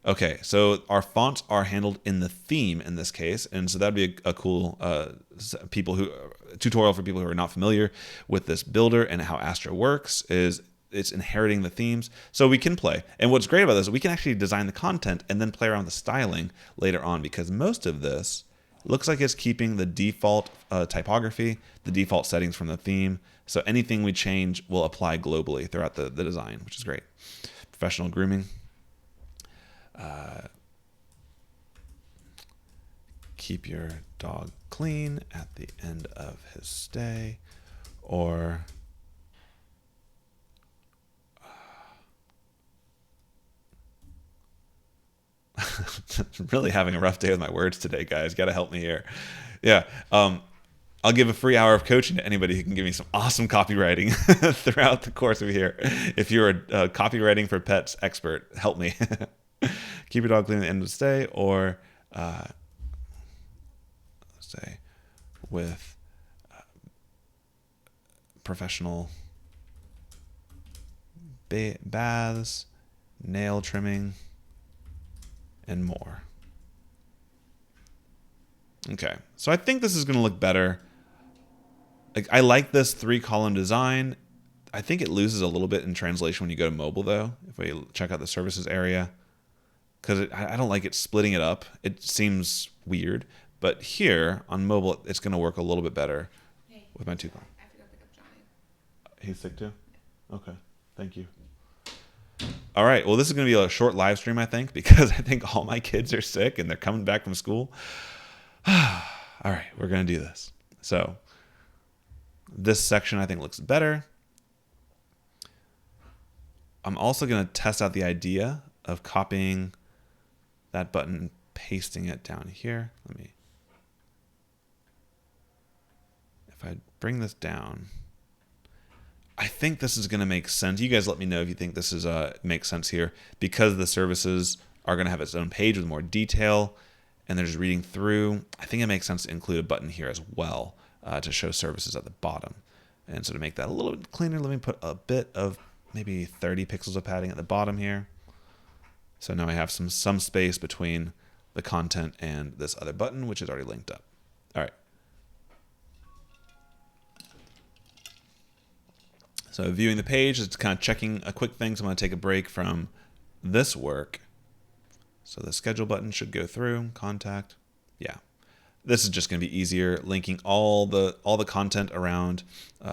okay, so our fonts are handled in the theme in this case. And so that'd be a cool tutorial for people who are not familiar with this builder and how Astra works is it's inheriting the themes. So we can play. And what's great about this is we can actually design the content and then play around with the styling later on, because most of this looks like it's keeping the default typography, the default settings from the theme. So anything we change will apply globally throughout the design, which is great. Professional grooming. Keep your dog clean at the end of his stay, or really having a rough day with my words today, guys. Got to help me here. Yeah. I'll give a free hour of coaching to anybody who can give me some awesome copywriting throughout the course of here. If you're a copywriting for pets expert, help me. Keep your dog clean at the end of the stay, or say with professional baths, nail trimming, and more. Okay, so I think this is going to look better. Like, I like this 3-column design. I think it loses a little bit in translation when you go to mobile, though, if we check out the services area, because I don't like it splitting it up. It seems weird, but here on mobile, it's going to work a little bit better with my 2 columns. I have to go pick up Johnny. He's sick too? Okay, thank you. All right, well, this is going to be a short live stream, I think, because I think all my kids are sick and they're coming back from school. All right, we're going to do this. So this section, I think, looks better. I'm also going to test out the idea of copying that button and pasting it down here. if I bring this down, I think this is going to make sense. You guys let me know if you think this is makes sense here, because the services are going to have its own page with more detail, and they're just reading through. I think it makes sense to include a button here as well to show services at the bottom. And so to make that a little bit cleaner, let me put a bit of maybe 30 pixels of padding at the bottom here. So now I have some space between the content and this other button, which is already linked up. All right. So viewing the page, it's kind of checking a quick thing. So I'm going to take a break from this work. So the schedule button should go through. Contact. Yeah. This is just going to be easier, linking all the content around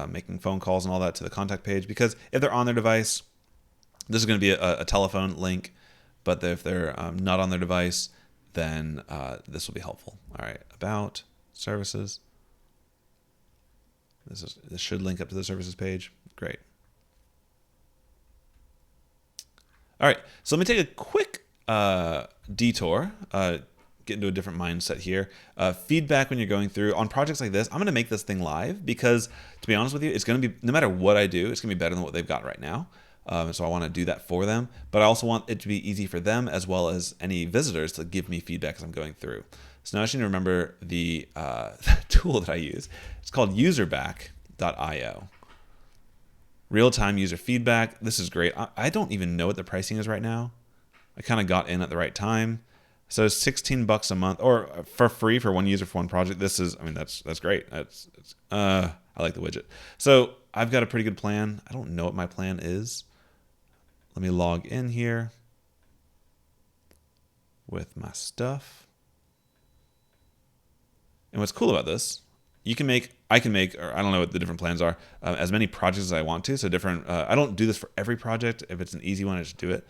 making phone calls and all that to the contact page. Because if they're on their device, this is going to be a telephone link. But if they're not on their device, then this will be helpful. All right. About services. This should link up to the services page. Great. All right, so let me take a quick detour, get into a different mindset here. Feedback when you're going through on projects like this. I'm going to make this thing live because, to be honest with you, it's going to be, no matter what I do, it's going to be better than what they've got right now. So I want to do that for them, but I also want it to be easy for them as well as any visitors to give me feedback as I'm going through. So now I just need to remember the tool that I use. It's called userback.io. Real-time user feedback. This is great. I don't even know what the pricing is right now. I kind of got in at the right time. So $16 a month, or for free for one user for one project. This is, I mean, that's great. I like the widget. So I've got a pretty good plan. I don't know what my plan is. Let me log in here with my stuff. And what's cool about this, I can make, or I don't know what the different plans are, as many projects as I want to. So different, I don't do this for every project. If it's an easy one, I just do it.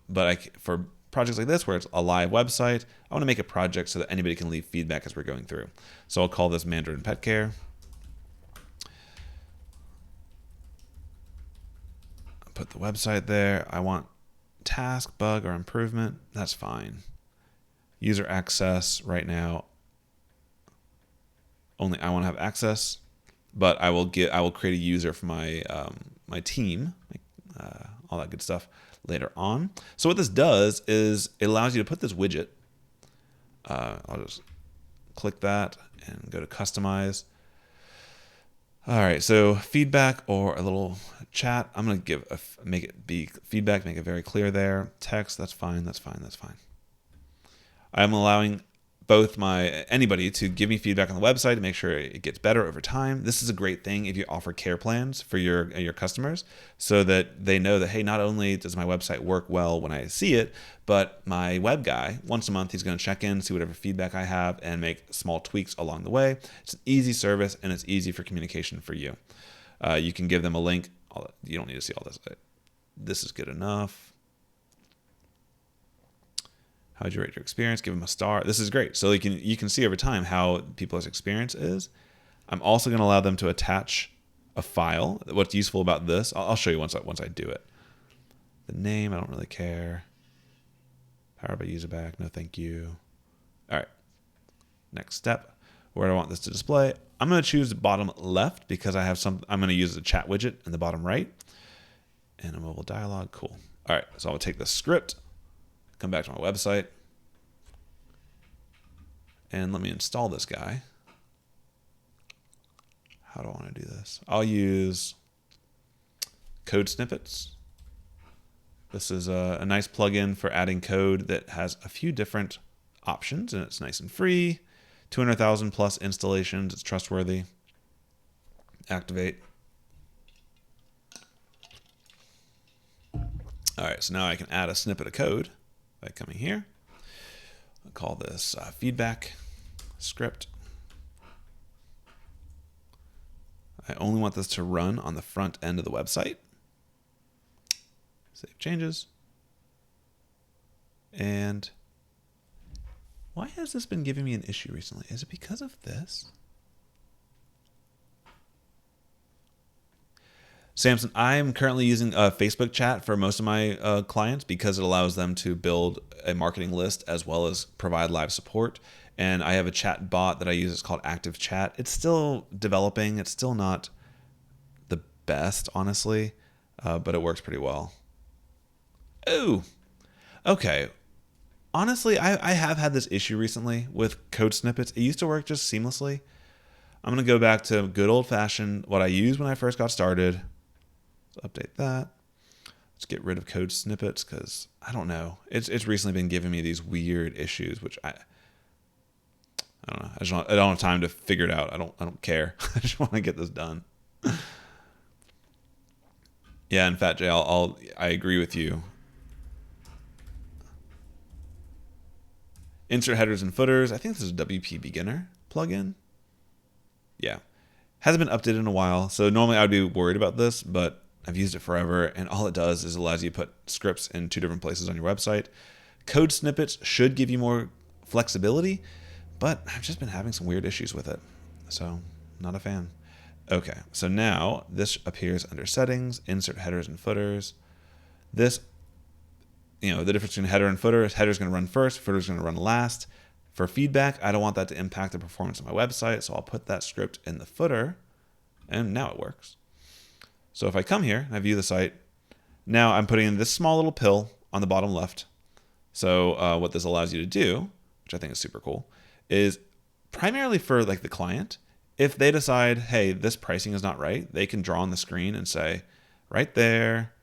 But for projects like this, where it's a live website, I want to make a project so that anybody can leave feedback as we're going through. So I'll call this Mandarin Pet Care. Put the website there. I want task, bug, or improvement. That's fine. User access right now. Only I want to have access, but I will create a user for my my team, all that good stuff later on. So what this does is it allows you to put this widget. I'll just click that and go to customize. All right, so feedback or a little chat. I'm going to make it be feedback, make it very clear there. Text, that's fine, that's fine, that's fine. I'm allowing both anybody to give me feedback on the website to make sure it gets better over time. This is a great thing if you offer care plans for your customers, so that they know that, hey, not only does my website work well when I see it, but my web guy, once a month, he's going to check in, see whatever feedback I have, and make small tweaks along the way. It's an easy service, and it's easy for communication for you. You can give them a link. You don't need to see all this. This is good enough. How would you rate your experience? Give them a star. This is great. So you can see over time how people's experience is. I'm also going to allow them to attach a file. What's useful about this, I'll show you once I do it. The name, I don't really care. Powered by Userback, no thank you. All right, next step. Where do I want this to display? I'm going to choose the bottom left because I'm going to use the chat widget in the bottom right. And a mobile dialog, cool. All right, so I'll take the script, come back to my website, and let me install this guy. How do I want to do this? I'll use code snippets. This is a nice plugin for adding code that has a few different options, and it's nice and free. 200,000 plus installations. It's trustworthy. Activate. All right, so now I can add a snippet of code by coming here. I'll call this feedback script. I only want this to run on the front end of the website. Save changes. And why has this been giving me an issue recently? Is it because of this? Samson, I'm currently using Facebook chat for most of my clients because it allows them to build a marketing list as well as provide live support. And I have a chat bot that I use. It's called Active Chat. It's still developing. It's still not the best, honestly, but it works pretty well. Oh, okay. Honestly, I have had this issue recently with code snippets. It used to work just seamlessly. I'm going to go back to good old-fashioned, what I used when I first got started. Let's update that. Let's get rid of code snippets because, I don't know. It's recently been giving me these weird issues, which I don't know. I don't have time to figure it out. I don't care. I just want to get this done. Yeah, in fact, Jay, I agree with you. Insert headers and footers. I think this is a WP Beginner plugin. Yeah. Hasn't been updated in a while. So normally I would be worried about this, but I've used it forever. And all it does is allows you to put scripts in 2 different places on your website. Code snippets should give you more flexibility, but I've just been having some weird issues with it. So not a fan. Okay. So now this appears under settings, insert headers and footers. This, the difference between header and footer is header is going to run first, footer is going to run last. For feedback, I don't want that to impact the performance of my website, so I'll put that script in the footer, and now it works. So if I come here and I view the site, now I'm putting in this small little pill on the bottom left. So what this allows you to do, which I think is super cool, is primarily for like the client, if they decide, hey, this pricing is not right, they can draw on the screen and say, right there,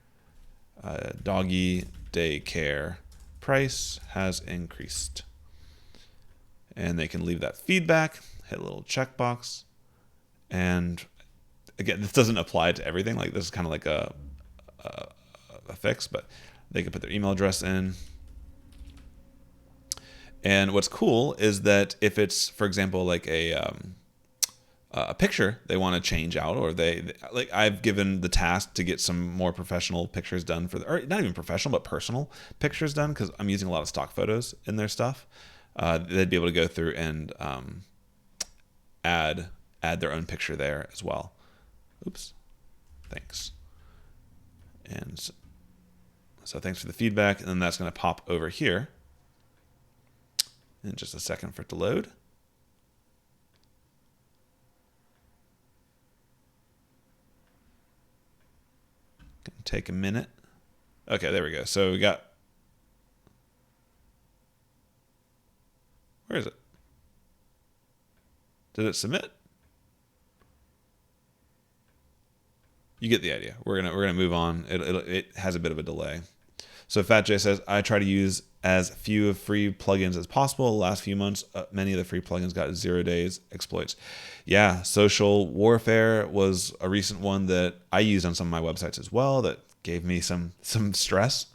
Doggie Daycare price has increased. And they can leave that feedback, hit a little checkbox. And again, this doesn't apply to everything. Like this is kind of like a fix, but they can put their email address in. And what's cool is that if it's, for example, like a picture they want to change out, or they like, I've given the task to get some more professional pictures done or not even professional, but personal pictures done because I'm using a lot of stock photos in their stuff. They'd be able to go through and add their own picture there as well. Oops. Thanks. And so thanks for the feedback. And then that's going to pop over here in just a second for it to load. Gonna take a minute. Okay, there we go. So we got, where is it? Did it submit? You get the idea. We're gonna move on. It has a bit of a delay. So Fat J says, I try to use as few of free plugins as possible. The last few months, many of the free plugins got 0 days exploits. Yeah, social warfare was a recent one that I used on some of my websites as well that gave me some stress.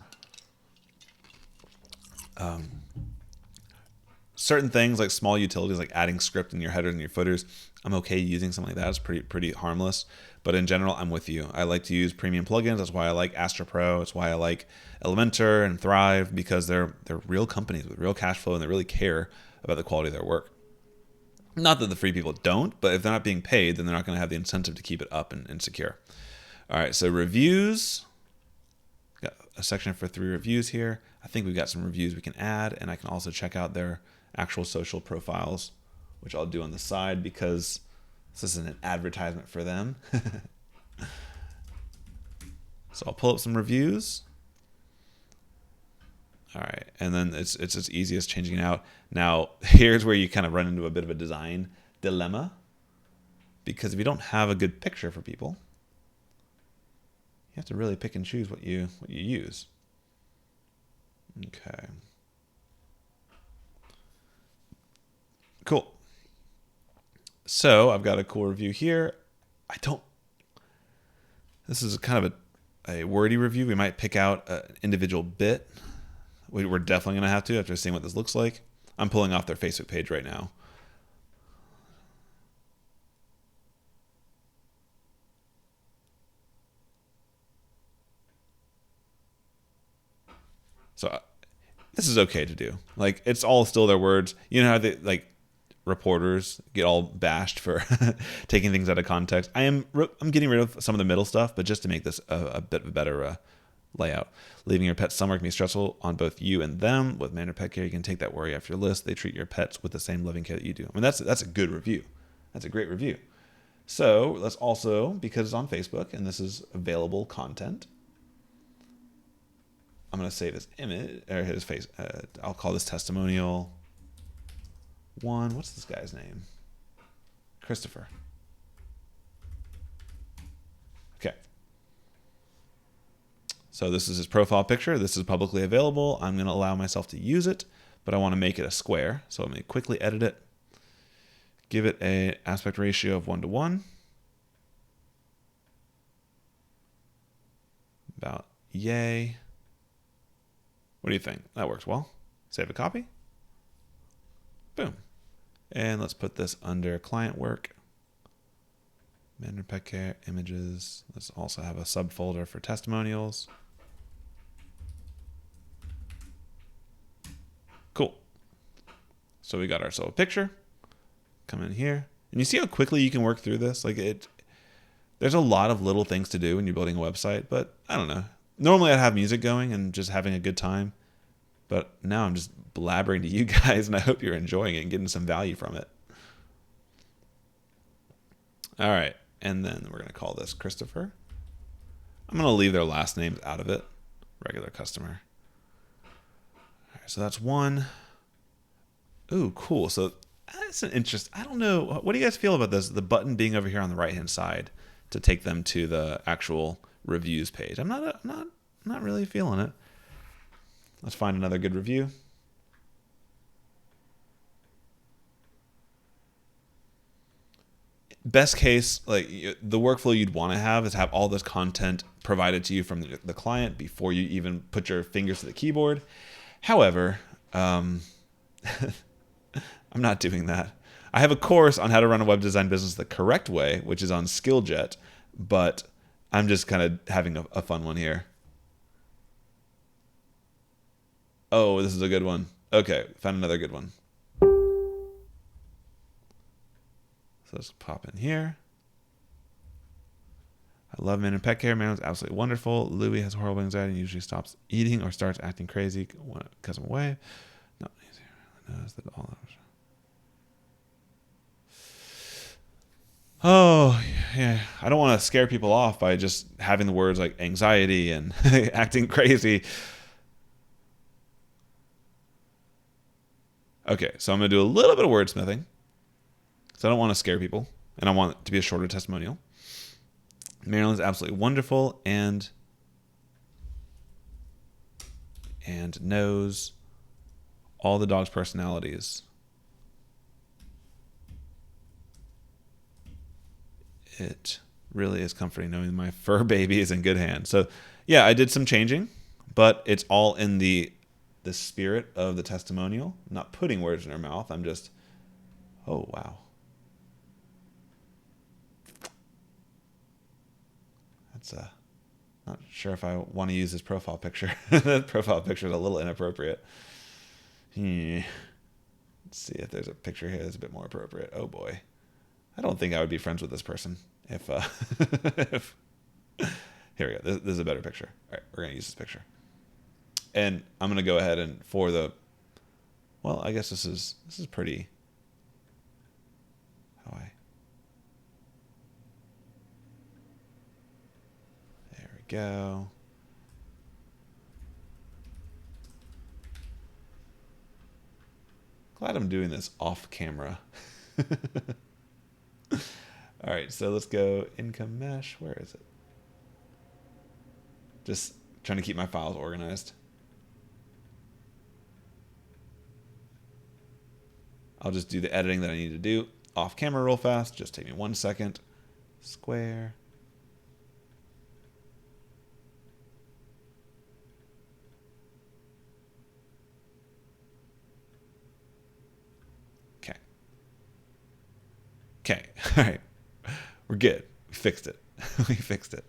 Certain things like small utilities, like adding script in your headers and your footers, I'm okay using something like that. It's pretty harmless. But in general, I'm with you. I like to use premium plugins. That's why I like Astra Pro. That's why I like Elementor and Thrive, because they're real companies with real cash flow and they really care about the quality of their work. Not that the free people don't, but if they're not being paid, then they're not going to have the incentive to keep it up and secure. All right, so reviews. Got a section for 3 reviews here. I think we've got some reviews we can add, and I can also check out their actual social profiles, which I'll do on the side because this isn't an advertisement for them. So I'll pull up some reviews. All right, and then it's as easy as changing it out. Now, here's where you kind of run into a bit of a design dilemma, because if you don't have a good picture for people, you have to really pick and choose what you use. Okay. Cool. So I've got a cool review here. This is kind of a wordy review. We might pick out an individual bit. We're definitely going to have to after seeing what this looks like. I'm pulling off their Facebook page right now. So this is okay to do. Like, it's all still their words. You know how they, like, reporters get all bashed for taking things out of context. I'm getting rid of some of the middle stuff, but just to make this a bit of a better layout. Leaving your pet somewhere can be stressful on both you and them. With Mandarin Pet Care, you can take that worry off your list. They treat your pets with the same loving care that you do. I mean, that's a good review. That's a great review. So let's also, because it's on Facebook and this is available content, I'm going to save his image or his face. I'll call this testimonial 1. What's this guy's name? Christopher. Okay. So this is his profile picture. This is publicly available. I'm going to allow myself to use it, but I want to make it a square. So let me quickly edit it. Give it an aspect ratio of 1:1. About yay. What do you think? That works well. Save a copy. Boom. And let's put this under client work. Mandarin Pet Care, images. Let's also have a subfolder for testimonials. Cool. So we got ourselves a picture. Come in here. And you see how quickly you can work through this? There's a lot of little things to do when you're building a website, but I don't know. Normally I'd have music going and just having a good time. But now I'm just blabbering to you guys, and I hope you're enjoying it and getting some value from it. All right. And then we're going to call this Christopher. I'm going to leave their last names out of it. Regular customer. All right, so that's 1. Ooh, cool. So that's an interest. I don't know. What do you guys feel about this? The button being over here on the right-hand side to take them to the actual reviews page. I'm not really feeling it. Let's find another good review. Best case, like the workflow you'd want to have is have all this content provided to you from the client before you even put your fingers to the keyboard. However, I'm not doing that. I have a course on how to run a web design business the correct way, which is on Skilljet, but I'm just kind of having a fun one here. Oh, this is a good one. Okay, found another good one. So let's pop in here. I love Mandarin Pet Care. Mandarin's absolutely wonderful. Louis has horrible anxiety and usually stops eating or starts acting crazy because I'm away. No, he knows that all. Oh, yeah. I don't want to scare people off by just having the words like anxiety and acting crazy. Okay, so I'm going to do a little bit of wordsmithing. So I don't want to scare people, and I want it to be a shorter testimonial. Marilyn's absolutely wonderful and knows all the dog's personalities. It really is comforting knowing my fur baby is in good hands. So yeah, I did some changing, but it's all in the spirit of the testimonial. I'm not putting words in her mouth. I'm just, oh, wow. That's not sure if I want to use this profile picture. That profile picture is a little inappropriate. Let's see if there's a picture here that's a bit more appropriate. Oh boy. I don't think I would be friends with this person if here we go. This is a better picture. All right, we're going to use this picture. And I'm going to go ahead and well, I guess this is pretty. There we go. Glad I'm doing this off camera. All right, so let's go income mesh. Where is it? Just trying to keep my files organized. I'll just do the editing that I need to do off camera real fast. Just take me 1 second. Square. Okay. Okay. All right. We're good. We fixed it. We fixed it.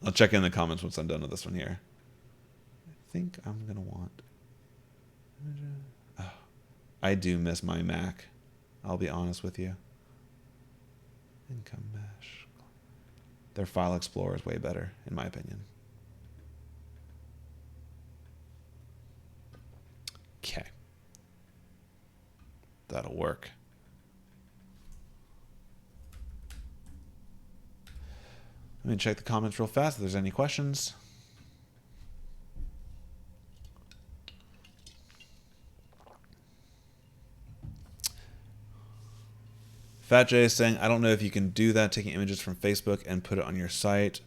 I'll check in the comments once I'm done with this one here. I think I'm going to want... Oh, I do miss my Mac. I'll be honest with you. Income mesh. their file explorer is way better, in my opinion. Okay. That'll work. Let me check the comments real fast if there's any questions. Fat J is saying, I don't know if you can do that, taking images from Facebook and put it on your site.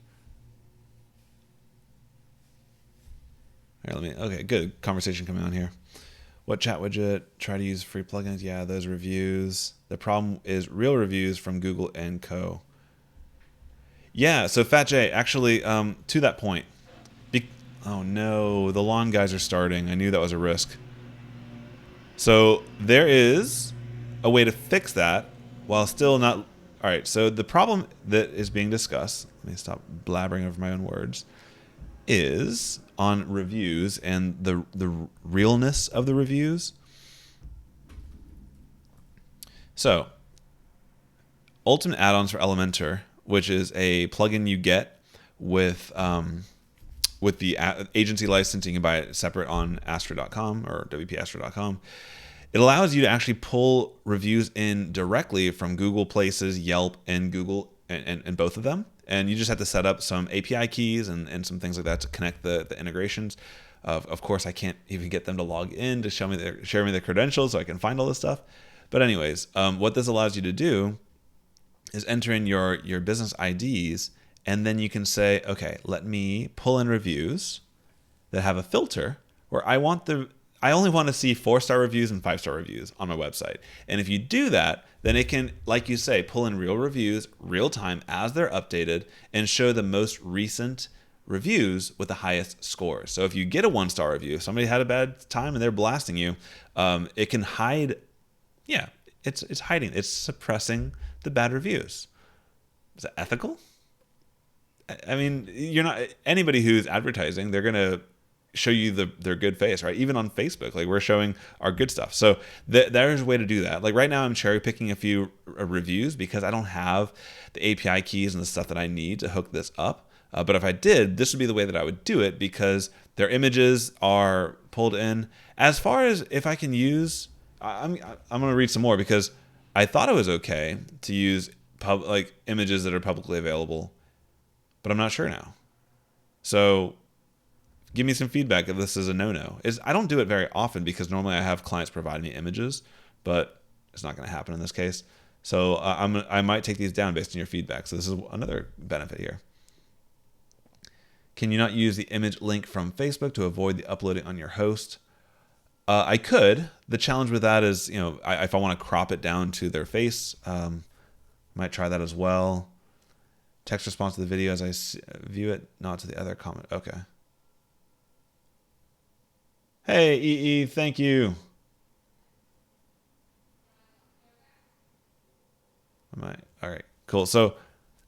Here, okay, good conversation coming on here. What chat widget? Try to use free plugins. Yeah, those reviews. The problem is real reviews from Google and Co. Yeah, so Fat J, actually, to that point. Oh no, the lawn guys are starting. I knew that was a risk. So there is a way to fix that while still not... All right, so the problem that is being discussed, let me stop blabbering over my own words, is on reviews and the realness of the reviews. So, Ultimate Add-ons for Elementor, which is a plugin you get with the agency license. You can buy it separate on Astro.com or WPAstro.com. It allows you to actually pull reviews in directly from Google Places, Yelp, and Google, and both of them. And you just have to set up some API keys and some things like that to connect the integrations. Of course, I can't even get them to log in to share me their credentials so I can find all this stuff. But anyways, what this allows you to do is enter in your business IDs, and then you can say, okay, let me pull in reviews that have a filter where I only want to see 4-star reviews and 5-star reviews on my website. And if you do that, then it can, like you say, pull in real reviews, real time as they're updated, and show the most recent reviews with the highest scores. So if you get a 1-star review, if somebody had a bad time and they're blasting you, it can hide. Yeah, it's hiding. It's suppressing the bad reviews. Is that ethical? I mean, you're not anybody who's advertising. They're gonna show you their good face, right? Even on Facebook, like we're showing our good stuff. So there's a way to do that. Like right now, I'm cherry picking a few reviews because I don't have the API keys and the stuff that I need to hook this up. But if I did, this would be the way that I would do it because their images are pulled in. As far as if I can use, I'm going to read some more because I thought it was okay to use like images that are publicly available, but I'm not sure now. So give me some feedback if this is a no-no. I don't do it very often because normally I have clients provide me images, but it's not going to happen in this case. So I might take these down based on your feedback. So this is another benefit here. Can you not use the image link from Facebook to avoid the uploading on your host? I could. The challenge with that is, if I want to crop it down to their face, might try that as well. Text response to the video as I view it, not to the other comment. Okay. Hey, EE, thank you. All right, cool. So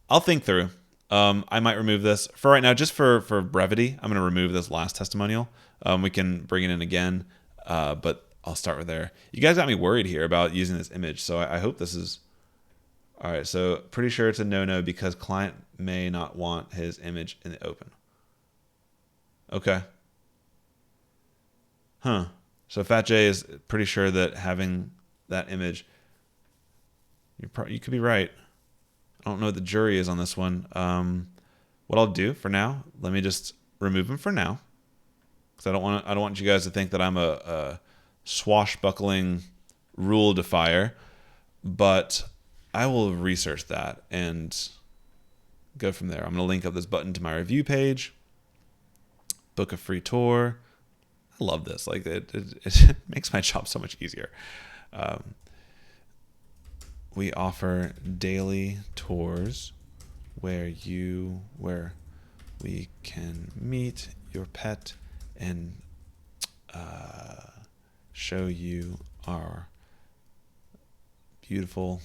I'll think through. I might remove this for right now, just for brevity. I'm going to remove this last testimonial. We can bring it in again, but I'll start with there. You guys got me worried here about using this image, so I hope this is all right. So pretty sure it's a no-no because client may not want his image in the open. Okay. Huh. So Fat J is pretty sure that having that image, you could be right. I don't know what the jury is on this one. What I'll do for now, let me just remove him for now, because I don't want you guys to think that I'm a swashbuckling rule defier. But I will research that and go from there. I'm going to link up this button to my review page. Book a free tour. I love this. Like it makes my job so much easier. We offer daily tours where we can meet your pet and show you our beautiful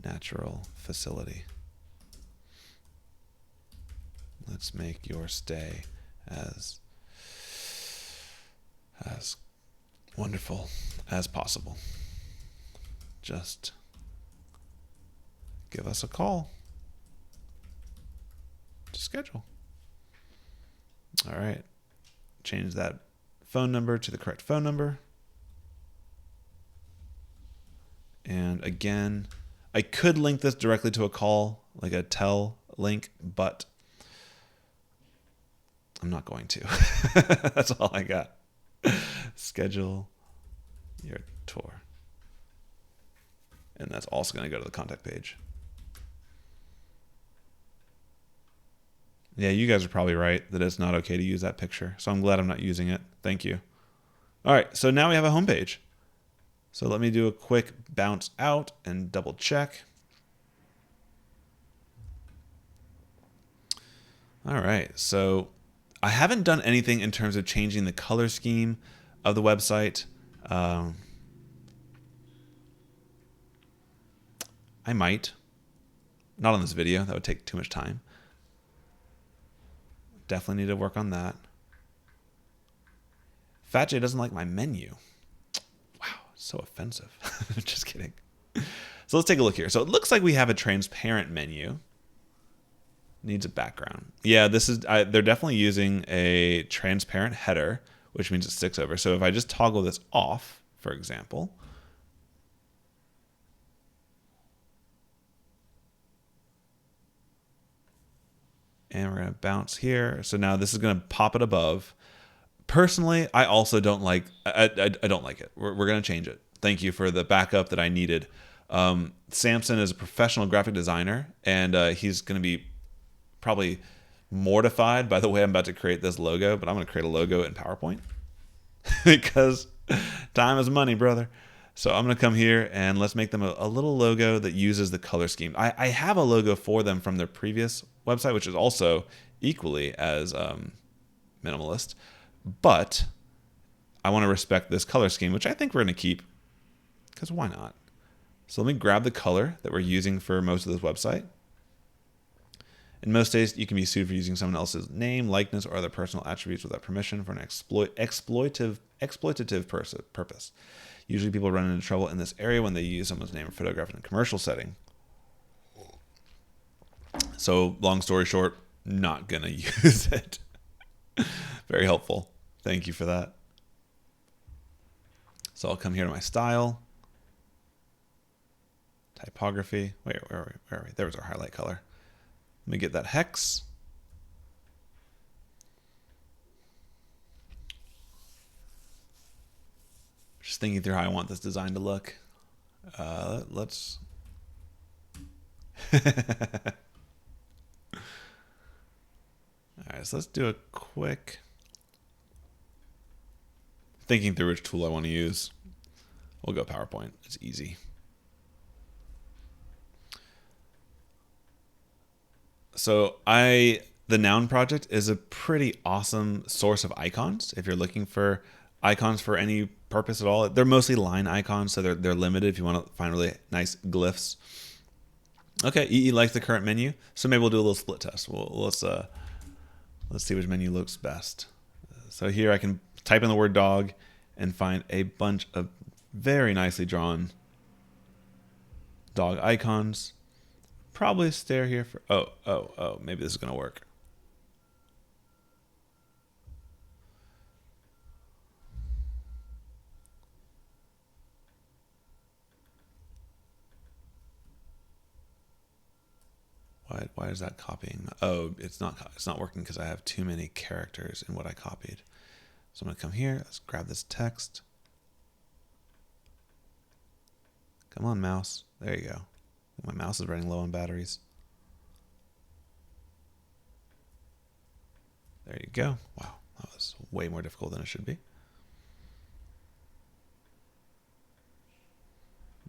natural facility. Let's make your stay as wonderful as possible. Just give us a call. to schedule. All right. Change that phone number to the correct phone number. And again, I could link this directly to a call, like a tell link, but I'm not going to. That's all I got. Schedule your tour. And that's also going to go to the contact page. Yeah, you guys are probably right that it's not okay to use that picture. So I'm glad I'm not using it. Thank you. All right, so now we have a home page. So let me do a quick bounce out and double check. All right, so I haven't done anything in terms of changing the color scheme of the website. I might. Not on this video. That would take too much time. Definitely need to work on that. Fat J doesn't like my menu. Wow, so offensive. Just kidding. So let's take a look here. So it looks like we have a transparent menu. Needs a background. Yeah, this is they're definitely using a transparent header, which means it sticks over. So if I just toggle this off, for example, and we're going to bounce here. So now this is going to pop it above. Personally, I also don't like I don't like it. We're going to change it. Thank you for the backup that I needed. Samson is a professional graphic designer, and he's going to be probably mortified by the way I'm about to create this logo, but I'm going to create a logo in PowerPoint because time is money, brother. So I'm going to come here and let's make them a little logo that uses the color scheme. I have a logo for them from their previous website, which is also equally as minimalist, but I want to respect this color scheme, which I think we're going to keep because why not? So let me grab the color that we're using for most of this website. In most cases, you can be sued for using someone else's name, likeness, or other personal attributes without permission for an exploitative purpose. Usually people run into trouble in this area when they use someone's name or photograph in a commercial setting. So long story short, not going to use it. Very helpful. Thank you for that. So I'll come here to my style. Typography. Where are we? There was our highlight color. Let me get that hex. Just thinking through how I want this design to look. Let's... All right, so let's do a quick... Thinking through which tool I want to use. We'll go PowerPoint. It's easy. So the Noun project is a pretty awesome source of icons. If you're looking for icons for any purpose at all, they're mostly line icons, so they're limited if you want to find really nice glyphs. Okay, EE likes the current menu, so maybe we'll do a little split test. Let's see which menu looks best. So here I can type in the word dog and find a bunch of very nicely drawn dog icons. Probably stare here for... Oh, maybe this is going to work. Why is that copying? Oh, it's not working because I have too many characters in what I copied. So I'm going to come here. Let's grab this text. Come on, mouse. There you go. My mouse is running low on batteries. There you go. Wow, that was way more difficult than it should be.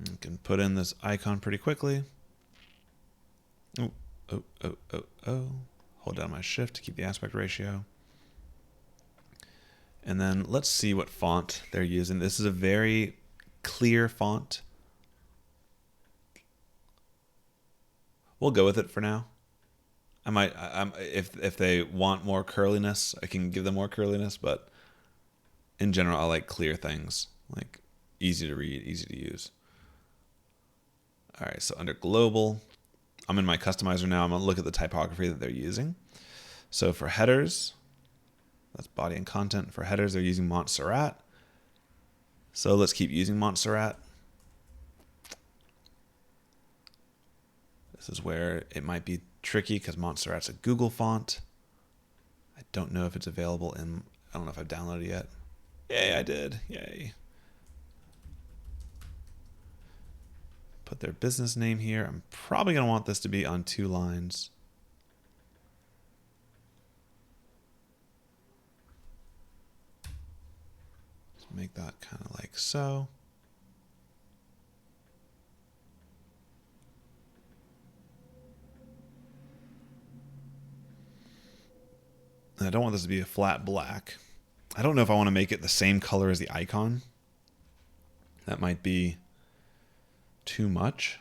You can put in this icon pretty quickly. Oh. Hold down my shift to keep the aspect ratio. And then let's see what font they're using. This is a very clear font. We'll go with it for now. I might, if they want more curliness, I can give them more curliness, but in general, I like clear things, like easy to read, easy to use. All right, so under global, I'm in my customizer now. I'm going to look at the typography that they're using. So for headers, that's body and content. For headers, they're using Montserrat. So let's keep using Montserrat. This is where it might be tricky because Montserrat's a Google font. I don't know if it's available in, I don't know if I've downloaded it yet. Yay, I did. Yay. Put their business name here. I'm probably going to want this to be on 2 lines. Let's make that kind of like so. And I don't want this to be a flat black. I don't know if I want to make it the same color as the icon. That might be too much.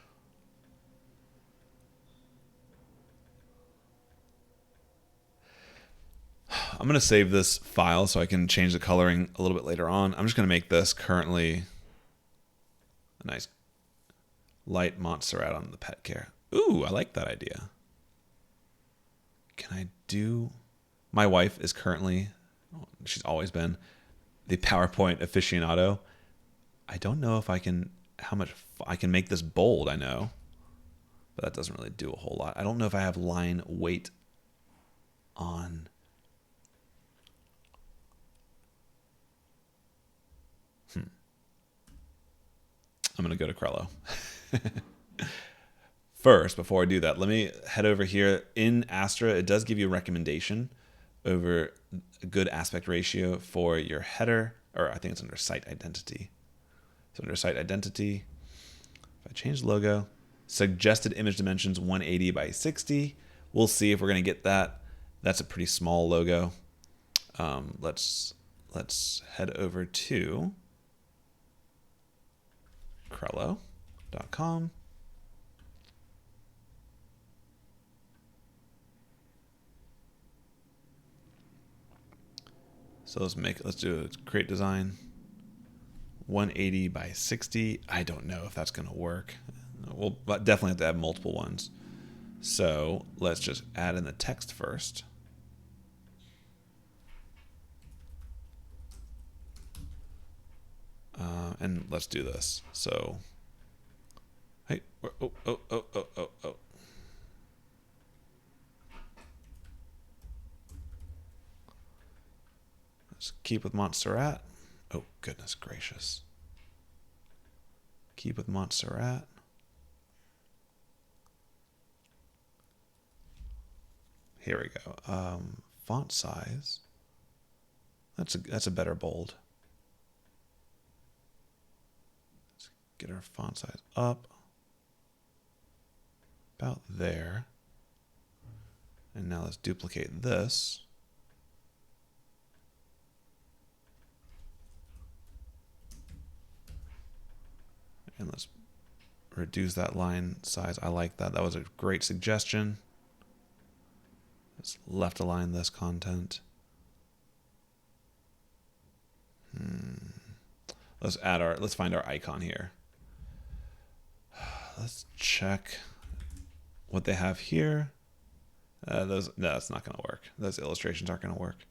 I'm going to save this file so I can change the coloring a little bit later on. I'm just going to make this currently a nice light Montserrat on the pet care. Ooh, I like that idea. Can I do... My wife is currently, she's always been, the PowerPoint aficionado. I don't know if I can, how much I can make this bold, I know. But that doesn't really do a whole lot. I don't know if I have line weight on. I'm going to go to Crello. First, before I do that, let me head over here. In Astra, it does give you a recommendation over a good aspect ratio for your header, or I think it's under site identity. So under site identity, if I change the logo, suggested image dimensions 180 by 60. We'll see if we're going to get that. That's a pretty small logo. Let's head over to Crello.com. So let's do a create design 180 by 60. I don't know if that's going to work. We'll definitely have to have multiple ones. So let's just add in the text first. And let's do this. So, hey, oh. Let's keep with Montserrat. Oh, goodness gracious. Keep with Montserrat. Here we go. Font size. That's a better bold. Let's get our font size up. About there. And now let's duplicate this. And let's reduce that line size. I like that. That was a great suggestion. Let's left align this content. Let's find our icon here. Let's check what they have here. No, that's not going to work. Those illustrations aren't going to work.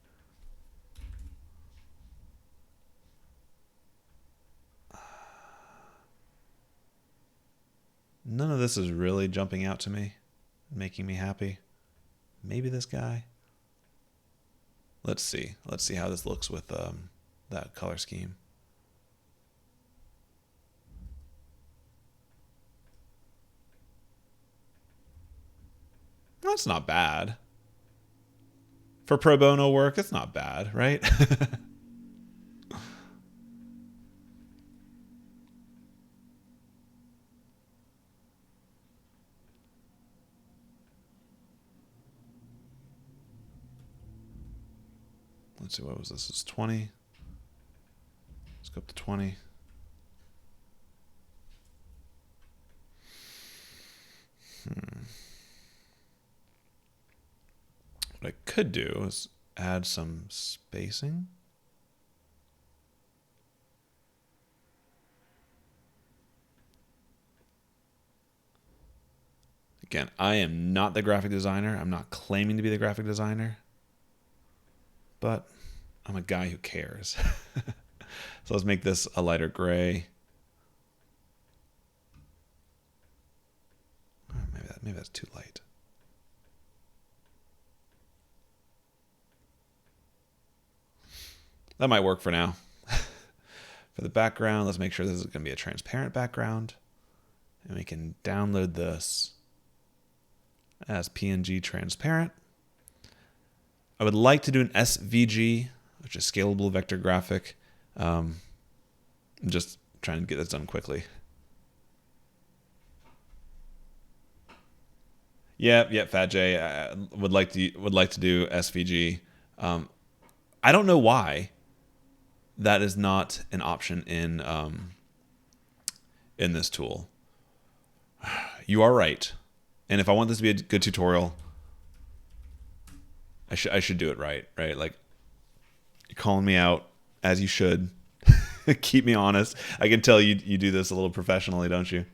None of this is really jumping out to me, making me happy. Maybe this guy. Let's see. Let's see how this looks with that color scheme. That's not bad. For pro bono work, it's not bad, right? Let's see, what was this? It's 20. Let's go up to 20. What I could do is add some spacing. Again, I am not the graphic designer. I'm not claiming to be the graphic designer, but I'm a guy who cares. So let's make this a lighter gray. Oh, maybe that's too light. That might work for now. For the background, let's make sure this is going to be a transparent background. And we can download this as PNG transparent. I would like to do an SVG, which is scalable vector graphic. I'm just trying to get this done quickly. Yeah, Fat J. I would like to do SVG. I don't know why that is not an option in this tool. You are right, and if I want this to be a good tutorial, I should do it right. Like, you're calling me out, as you should. Keep me honest. I can tell you do this a little professionally, don't you?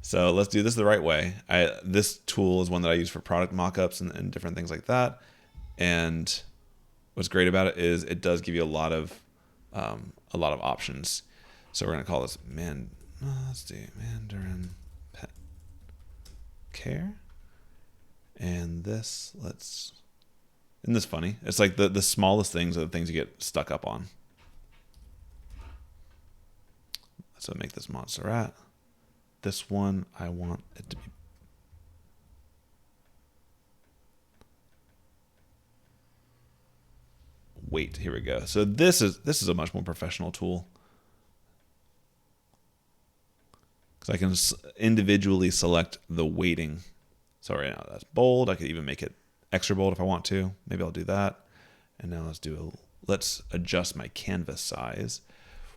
So let's do this the right way. This tool is one that I use for product mockups and different things like that. And what's great about it is it does give you a lot of options. So we're gonna call this let's do Mandarin Pet Care. And this, isn't this funny? It's like the smallest things are the things you get stuck up on. So make this Montserrat. This one, I want it to be weight. Here we go. So this is a much more professional tool because I can individually select the weighting. So right now that's bold. I could even make it extra bold if I want to. Maybe I'll do that. And now let's adjust my canvas size,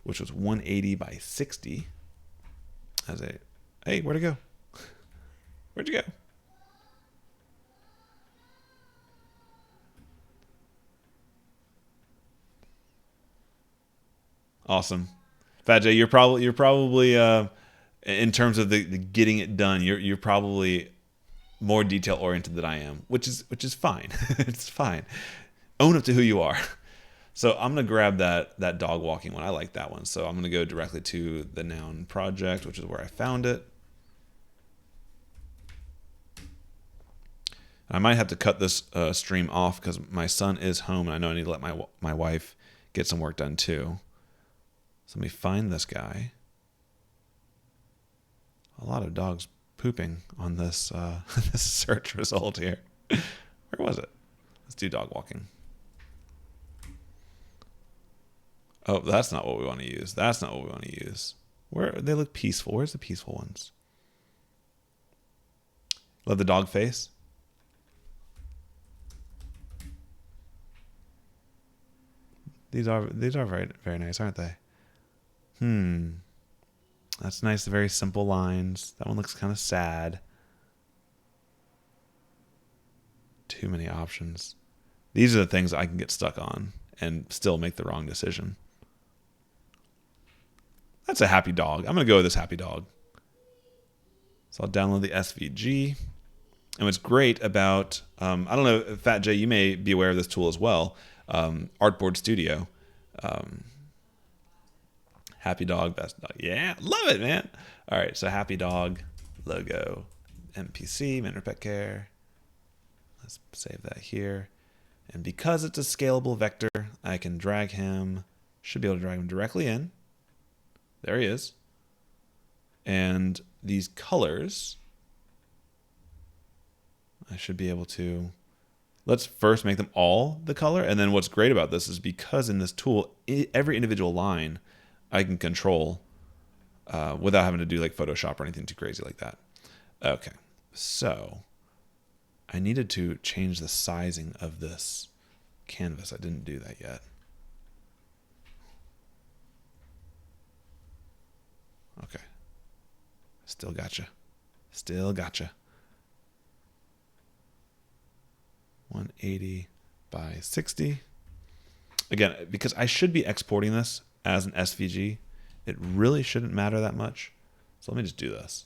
which was 180 by 60. Hey, where'd it go? Where'd you go? Awesome. Fat J, you're probably in terms of the getting it done, you're probably more detail oriented than I am, which is fine. It's fine. Own up to who you are. So I'm gonna grab that dog walking one. I like that one. So I'm gonna go directly to the noun project, which is where I found it. I might have to cut this stream off because my son is home and I know I need to let my wife get some work done too. So let me find this guy. A lot of dogs pooping on this this search result here. Where was it? Let's do dog walking. Oh, that's not what we want to use. That's not what we want to use. Where they look peaceful. Where's the peaceful ones? Love the dog face. These are very, very nice, aren't they? That's nice. The very simple lines. That one looks kind of sad. Too many options. These are the things I can get stuck on and still make the wrong decision. That's a happy dog. I'm going to go with this happy dog. So I'll download the SVG. And what's great about, I don't know, Fat J, you may be aware of this tool as well. Artboard Studio. Happy dog, best dog. Yeah, love it, man. All right, so happy dog, logo, MPC, Mandarin Pet Care. Let's save that here. And because it's a scalable vector, I can drag him, should be able to drag him directly in. There he is. And these colors, I should be able to, let's first make them all the color. And then what's great about this is because in this tool, every individual line I can control without having to do like Photoshop or anything too crazy like that. Okay, so I needed to change the sizing of this canvas. I didn't do that yet. Okay. Still gotcha. 180 by 60. Again, because I should be exporting this as an SVG, it really shouldn't matter that much. So let me just do this.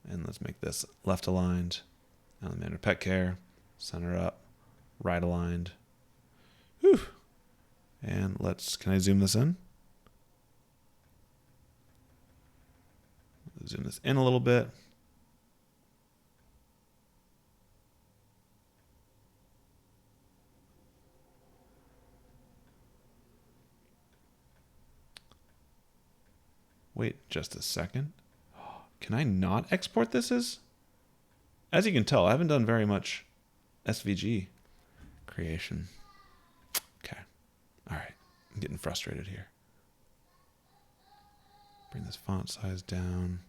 And let's make this left aligned. Alexander Pet Care, center up, right aligned. Whew. And can I zoom this in? Zoom this in a little bit. Wait just a second. Can I not export this as you can tell, I haven't done very much SVG creation. Okay. All right. I'm getting frustrated here. Bring this font size down.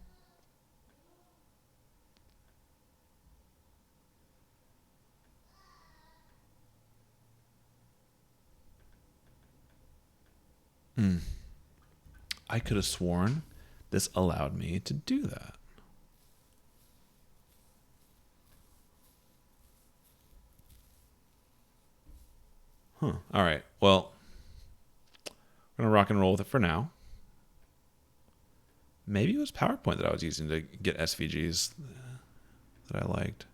I could have sworn this allowed me to do that. Huh. All right. Well, we're going to rock and roll with it for now. Maybe it was PowerPoint that I was using to get SVGs that I liked.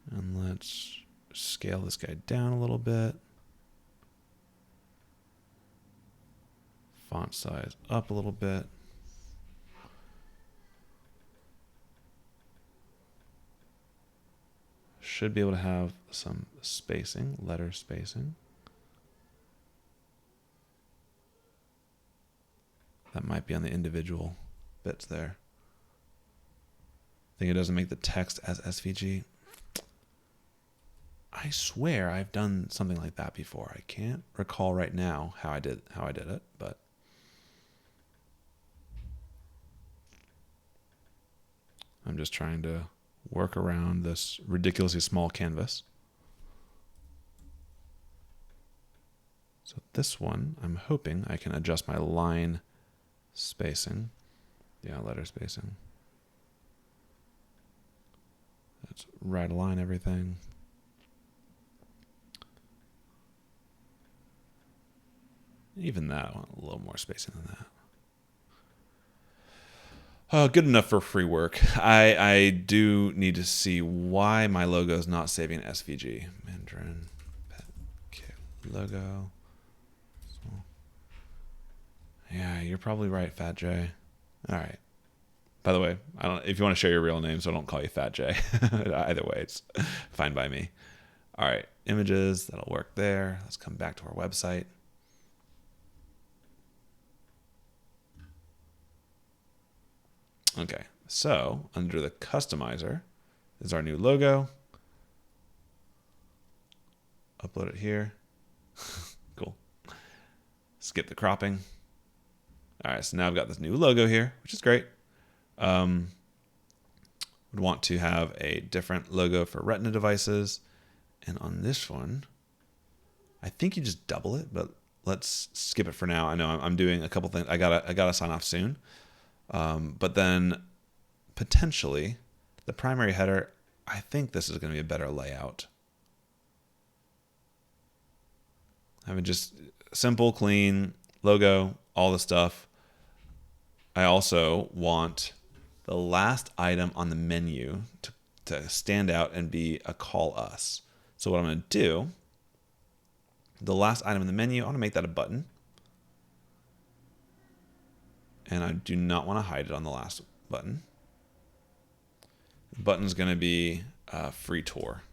And let's scale this guy down a little bit. Font size up a little bit. Should be able to have some spacing, letter spacing. That might be on the individual bits there. I think it doesn't make the text as SVG. I swear I've done something like that before. I can't recall right now how I did it, but I'm just trying to work around this ridiculously small canvas. So this one, I'm hoping I can adjust my line spacing. Yeah, letter spacing. Let's right align everything. Even that, I want a little more spacing than that. Good enough for free work. I do need to see why my logo is not saving SVG. Mandarin Pet logo. Yeah, you're probably right, Fat J. All right. By the way, if you want to share your real name, so I don't call you Fat J. Either way, it's fine by me. All right, images, that'll work there. Let's come back to our website. Okay, so under the customizer is our new logo. Upload it here. Cool. Skip the cropping. All right, so now I've got this new logo here, which is great. Would want to have a different logo for Retina devices. And on this one, I think you just double it, but let's skip it for now. I know I'm doing a couple things. I gotta sign off soon. But then potentially the primary header, I think this is going to be a better layout. Having just simple, clean logo, all the stuff. I also want the last item on the menu to stand out and be a call us. So what I'm going to do, the last item in the menu, I want to make that a button. And I do not want to hide it on the last button. The button is going to be free tour.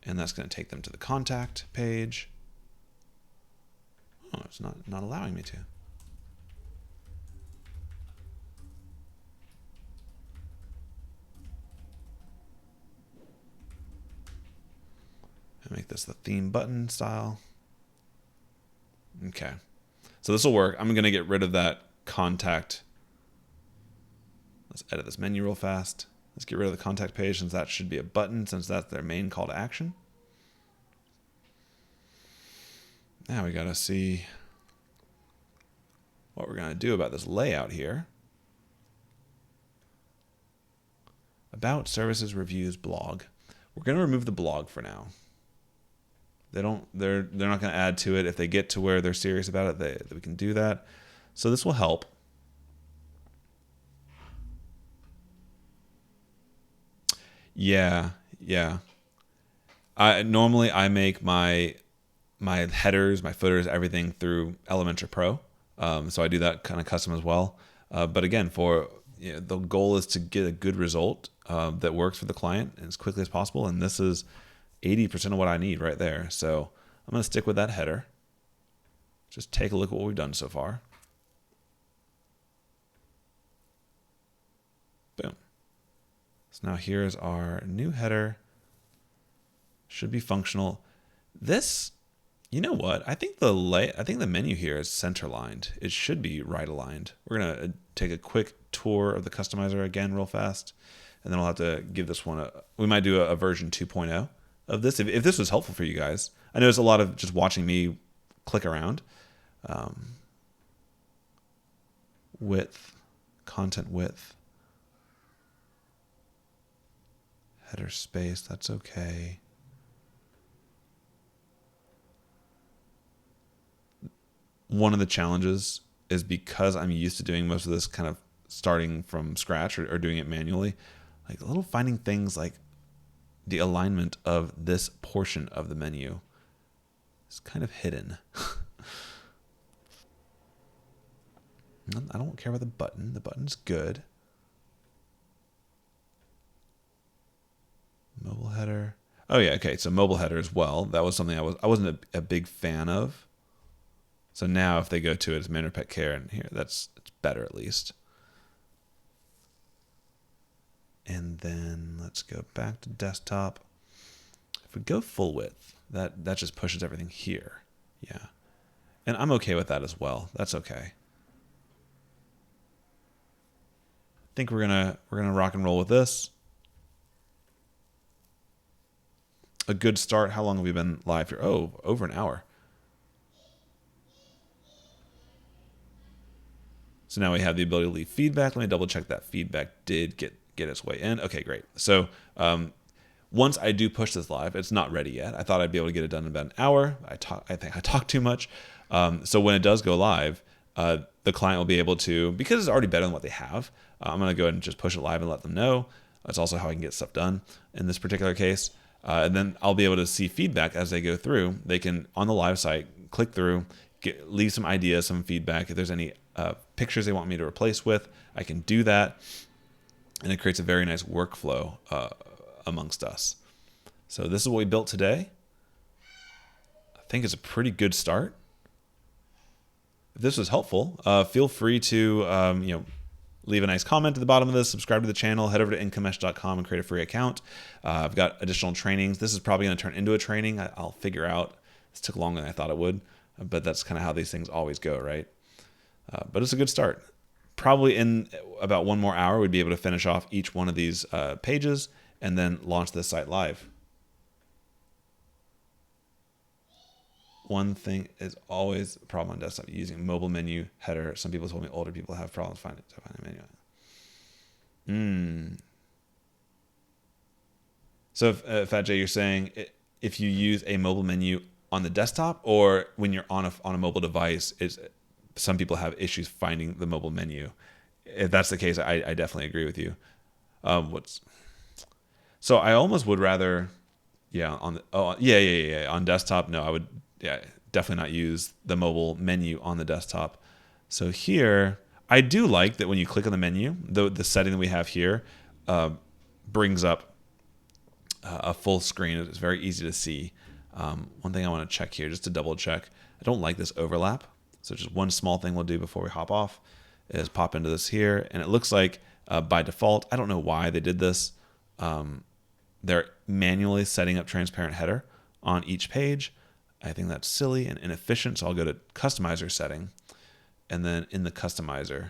And that's going to take them to the contact page. Oh, it's not allowing me to. I'll make this the theme button style. Okay. So this will work. I'm going to get rid of that contact. Let's edit this menu real fast. Let's get rid of the contact page since that should be a button since that's their main call to action. Now we got to see what we're going to do about this layout here. About services, reviews, blog. We're going to remove the blog for now. They're not going to add to it. If they get to where they're serious about it, we can do that. So this will help. Yeah, yeah. I make my headers, my footers, everything through Elementor Pro. So I do that kind of custom as well. But again, the goal is to get a good result that works for the client as quickly as possible. And this is 80% of what I need right there. So I'm going to stick with that header. Just take a look at what we've done so far. Boom. So now here's our new header. Should be functional. This, you know what? I think the menu here is center aligned. It should be right aligned. We're gonna take a quick tour of the customizer again real fast, and then I'll have to give this one we might do a version 2.0 of this if this was helpful for you guys. I know there's a lot of just watching me click around. Width, content width, header space, that's okay. One of the challenges is because I'm used to doing most of this kind of starting from scratch or doing it manually, like a little finding things like the alignment of this portion of the menu is kind of hidden. I don't care about the button. The button's good. Mobile header. Oh yeah, okay. So mobile header as well. That was something I wasn't a big fan of. So now if they go to it as Manor Pet Care, and here it's better at least. And then let's go back to desktop. If we go full width, that just pushes everything here. Yeah. And I'm okay with that as well. That's okay. I think we're gonna rock and roll with this. A good start. How long have we been live here? Oh, over an hour. So now we have the ability to leave feedback. Let me double check that feedback did get its way in. Okay, great. So once I do push this live, it's not ready yet. I thought I'd be able to get it done in about an hour. I think I talked too much. So when it does go live, the client will be able to, because it's already better than what they have, I'm going to go ahead and just push it live and let them know. That's also how I can get stuff done in this particular case. And then I'll be able to see feedback as they go through. They can, on the live site, click through, leave some ideas, some feedback. If there's any pictures they want me to replace with, I can do that. And it creates a very nice workflow amongst us. So this is what we built today. I think it's a pretty good start. If this was helpful, feel free to leave a nice comment at the bottom of this, subscribe to the channel, head over to incomesh.com and create a free account. I've got additional trainings. This is probably going to turn into a training. I'll figure out. This took longer than I thought it would, but that's kind of how these things always go, right? But it's a good start. Probably in about 1 more hour, we'd be able to finish off each one of these pages and then launch this site live. One thing is always a problem on desktop, using mobile menu header. Some people told me older people have problems finding a menu. So Fat J, you're saying if you use a mobile menu on the desktop or when you're on a mobile device, some people have issues finding the mobile menu. If that's the case, I definitely agree with you. So I almost would rather, on desktop, no, I would definitely not use the mobile menu on the desktop. So here, I do like that when you click on the menu, the setting that we have here brings up a full screen. It's very easy to see. One thing I want to check here, just to double check, I don't like this overlap. So just one small thing we'll do before we hop off is pop into this here. And it looks like by default, I don't know why they did this. They're manually setting up transparent header on each page. I think that's silly and inefficient. So I'll go to customizer setting. And then in the customizer,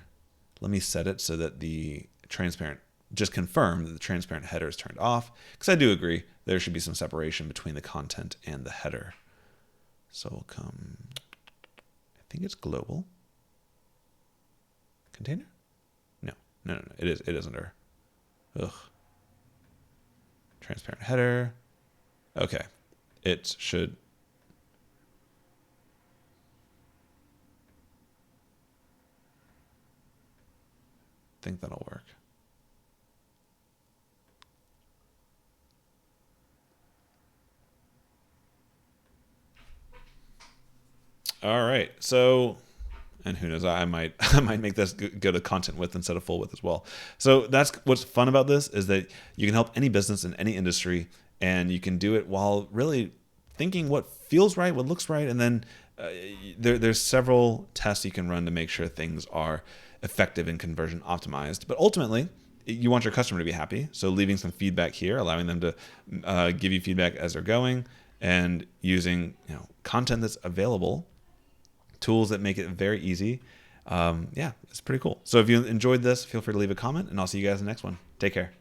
let me set it so that the transparent, just confirm that the transparent header is turned off. Because I do agree there should be some separation between the content and the header. So we'll come, I think it's global. Container? No. It is under. Transparent header. Okay. It should. I think that'll work. All right. So, and who knows, I might I might make this go to content width instead of full width as well. So that's what's fun about this, is that you can help any business in any industry, and you can do it while really thinking what feels right, what looks right, and then there's several tests you can run to make sure things are effective and conversion optimized. But ultimately, you want your customer to be happy. So leaving some feedback here, allowing them to give you feedback as they're going, and using content that's available, tools that make it very easy. Yeah, it's pretty cool. So if you enjoyed this, feel free to leave a comment, and I'll see you guys in the next one. Take care.